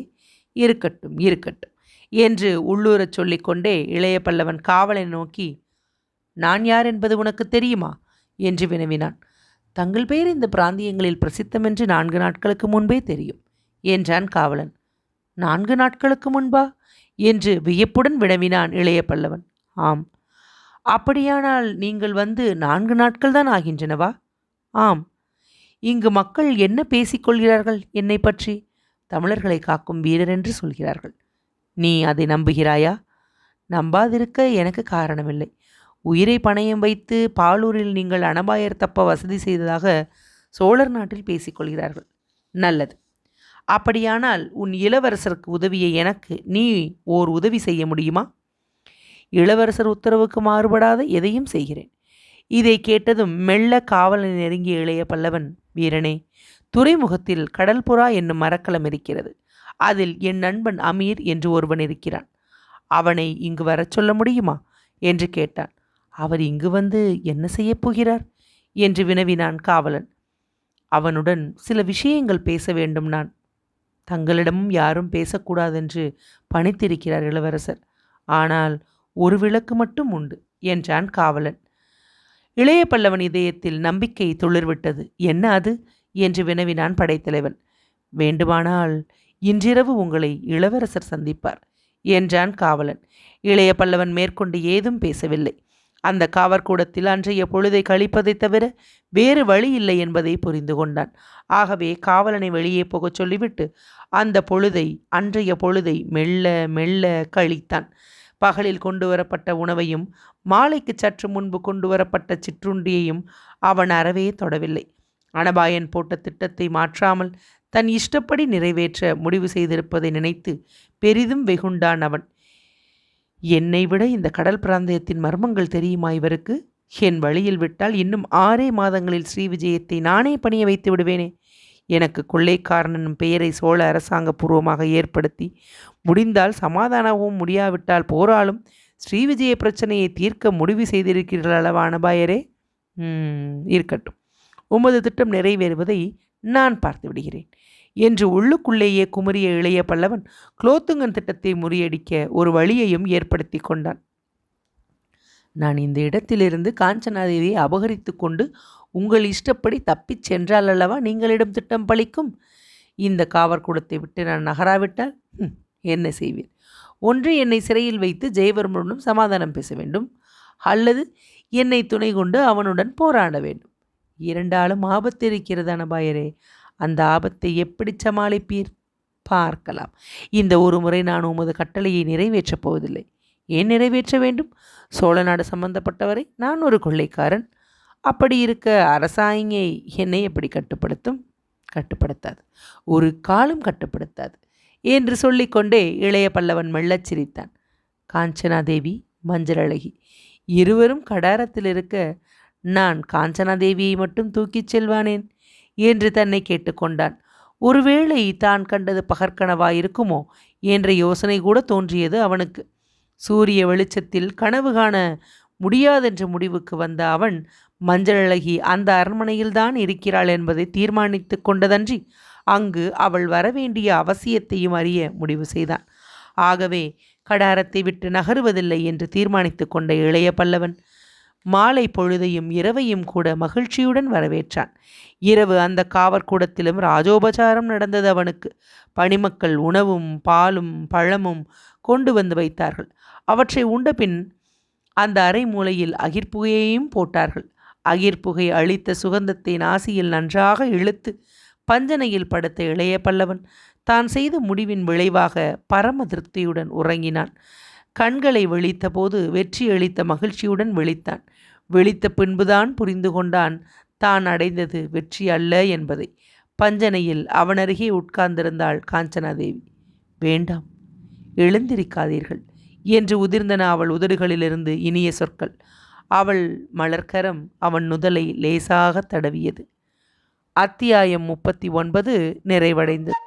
S1: இருக்கட்டும் இருக்கட்டும் என்று உள்ளூரச் சொல்லிக்கொண்டே இளைய பல்லவன் காவலை நோக்கி, "நான் யார் என்பது உனக்கு தெரியுமா?" என்று வினவினான். "தங்கள் பெயர் இந்த பிராந்தியங்களில் பிரசித்தமென்று 4 நாட்களுக்கு முன்பே தெரியும்" என்றான் காவலன். 4 நாட்களுக்கு முன்பா என்று வியப்புடன் வினவினான் இளைய பல்லவன். "ஆம்." "அப்படியானால் நீங்கள் வந்து 4 நாட்கள் தான் ஆகின்றனவா?" "ஆம்." "இங்கு மக்கள் என்ன பேசிக்கொள்கிறார்கள் என்னை பற்றி?" "தமிழர்களை காக்கும் வீரர் என்று சொல்கிறார்கள்." "நீ அதை நம்புகிறாயா?" "நம்பாதிருக்க எனக்கு காரணமில்லை. உயிரை பணயம் வைத்து பாலூரில் நீங்கள் அனபாயர் தப்ப வசதி செய்ததாக சோழர் நாட்டில் பேசிக்கொள்கிறார்கள்." "நல்லது. அப்படியானால் உன் இளவரசருக்கு உதவிய எனக்கு நீ ஓர் உதவி செய்ய முடியுமா?" "இளவரசர் உத்தரவுக்கு மாறுபடாத எதையும் செய்கிறேன்." இதை கேட்டதும் மெல்ல காவலனை நெருங்கிய இளைய பல்லவன், "வீரனே, துறைமுகத்தில் கடல்புறா என்னும் மரக்கலம் இருக்கிறது. அதில் என் நண்பன் அமீர் என்று ஒருவன் இருக்கிறான். அவனை இங்கு வரச் சொல்ல முடியுமா?" என்று கேட்டான். "அவர் இங்கு வந்து என்ன செய்யப் போகிறார்?" என்று வினவினான் காவலன். "அவனுடன் சில விஷயங்கள் பேச வேண்டும் நான்." தங்களிடமும் யாரும் பேசக்கூடாதென்று பணித்திருக்கிறார் இளவரசர். ஆனால் ஒரு விளக்கு மட்டும் உண்டு என்றான் காவலன். இளைய பல்லவன் இதயத்தில் நம்பிக்கை துளிர்விட்டது. என்ன அது என்று வினவினான் படைத்தலைவன். வேண்டுமானால் இன்றிரவு உங்களை இளவரசர் சந்திப்பார் என்றான் காவலன். இளைய பல்லவன் மேற்கொண்டு ஏதும் பேசவில்லை. அந்த காவற்கூடத்தில் அன்றைய பொழுதை கழிப்பதைத் தவிர வேறு வழி இல்லை என்பதை புரிந்து கொண்டான். ஆகவே காவலனை வெளியே போகச் சொல்லிவிட்டு அன்றைய பொழுதை மெல்ல மெல்ல கழித்தான். பகலில் கொண்டு வரப்பட்ட உணவையும் மாலைக்கு சற்று முன்பு கொண்டு வரப்பட்ட சிற்றுண்டியையும் அவன் அறவே தொடவில்லை. அனபாயன் போட்ட திட்டத்தை மாற்றாமல் தன் இஷ்டப்படி நிறைவேற்ற முடிவு செய்திருப்பதை நினைத்து பெரிதும் வெகுண்டான் அவன். என்னை விட இந்த கடல் பிராந்தியத்தின் மர்மங்கள் தெரியுமா இவருக்கு? என் வழியில் விட்டால் இன்னும் 6 மாதங்களில் ஸ்ரீவிஜயத்தை நானே பணிய வைத்து விடுவேனே. எனக்கு கொள்ளைக்காரன் என்னும் பெயரை சோழ அரசாங்க பூர்வமாக ஏற்படுத்தி முடிந்தால் சமாதானமும் முடியாவிட்டால் போராலும் ஸ்ரீவிஜய பிரச்சனையை தீர்க்க முடிவு செய்திருக்கிறீர்கள் அளவா அனபாயரே? இருக்கட்டும், உமது திட்டம் நிறைவேறுவதை நான் பார்த்து விடுகிறேன் என்று உள்ளுக்குள்ளேயே குமரிய இளைய பல்லவன் குலோத்துங்கன் திட்டத்தை முறியடிக்க ஒரு வழியையும் ஏற்படுத்தி கொண்டான். நான் இந்த இடத்திலிருந்து காஞ்சனாதேவியை அபகரித்து கொண்டு உங்கள் இஷ்டப்படி தப்பிச் சென்றால் அல்லவா நீங்களிடம் திட்டம் பலிக்கும். இந்த காவற்கூடத்தை விட்டு நான் நகராவிட்டால் என்ன செய்வேன்? ஒன்று என்னை சிறையில் வைத்து ஜெயவர்மனுடன் சமாதானம் பேச வேண்டும், அல்லது என்னை துணை கொண்டு அவனுடன் போராட வேண்டும். 2 ஆபத்து இருக்கிறது அனபாயரே. அந்த ஆபத்தை எப்படி சமாளிப்பீர்? பார்க்கலாம். இந்த ஒரு முறை நான் உமது கட்டளையை நிறைவேற்றப் போவதில்லை. ஏன் நிறைவேற்ற வேண்டும்? சோழ நாடு சம்பந்தப்பட்டவரை நான் ஒரு கொள்ளைக்காரன். அப்படி இருக்க அரசாங்கை என்னை எப்படி கட்டுப்படுத்தும்? கட்டுப்படுத்தாது, ஒரு காலம் கட்டுப்படுத்தாது என்று சொல்லிக்கொண்டே இளைய பல்லவன் மெல்லச் சிரித்தான். காஞ்சனாதேவி, மஞ்சளழகி இருவரும் கடாரத்தில் இருக்க நான் காஞ்சனாதேவியை மட்டும் தூக்கிச் செல்வானேன் என்று தன்னை கேட்டுக்கொண்டான். ஒருவேளை தான் கண்டது பகற்கனவாயிருக்குமோ என்ற யோசனை கூட தோன்றியது அவனுக்கு. சூரிய வெளிச்சத்தில் கனவு காண முடியாதென்ற முடிவுக்கு வந்த அவன் மஞ்சளழகி அந்த அரண்மனையில்தான் இருக்கிறாள் என்பதை தீர்மானித்து கொண்டதன்றி அங்கு அவள் வரவேண்டிய அவசியத்தையும் அறிய முடிவு செய்தான். ஆகவே கடாரத்தை விட்டு நகருவதில்லை என்று தீர்மானித்து கொண்ட இளைய பல்லவன் மாலை பொழுதையும் இரவையும் கூட மகிழ்ச்சியுடன் வரவேற்றான். இரவு அந்த காவற்கூடத்திலும் ராஜோபசாரம் நடந்தது அவனுக்கு. பணிமக்கள் உணவும் பாலும் பழமும் கொண்டு வந்து வைத்தார்கள். அவற்றை உண்டபின் அந்த அறை மூலையில் அகிர்புகையையும் போட்டார்கள். அகிர்புகை அளித்த சுகந்தத்தை நாசியில் நன்றாக இழுத்து பஞ்சனையில் படுத்த இளைய பல்லவன் தான் செய்த முடிவின் விளைவாக பரம திருப்தியுடன் உறங்கினான். கண்களை விழித்த போது வெற்றி அளித்த மகிழ்ச்சியுடன் விழித்தான். விழித்த பின்புதான் புரிந்து கொண்டான் தான் அடைந்தது வெற்றி அல்ல என்பதை. பஞ்சனையில் அவனருகே உட்கார்ந்திருந்தாள் காஞ்சனாதேவி. வேண்டாம், எழுந்திருக்காதீர்கள் என்று உதிர்ந்தன அவள் உதடுகளிலிருந்து இனிய சொற்கள். அவள் மலர்கரம் அவன் நுதலை லேசாக தடவியது. அத்தியாயம் 39 நிறைவடைந்தது.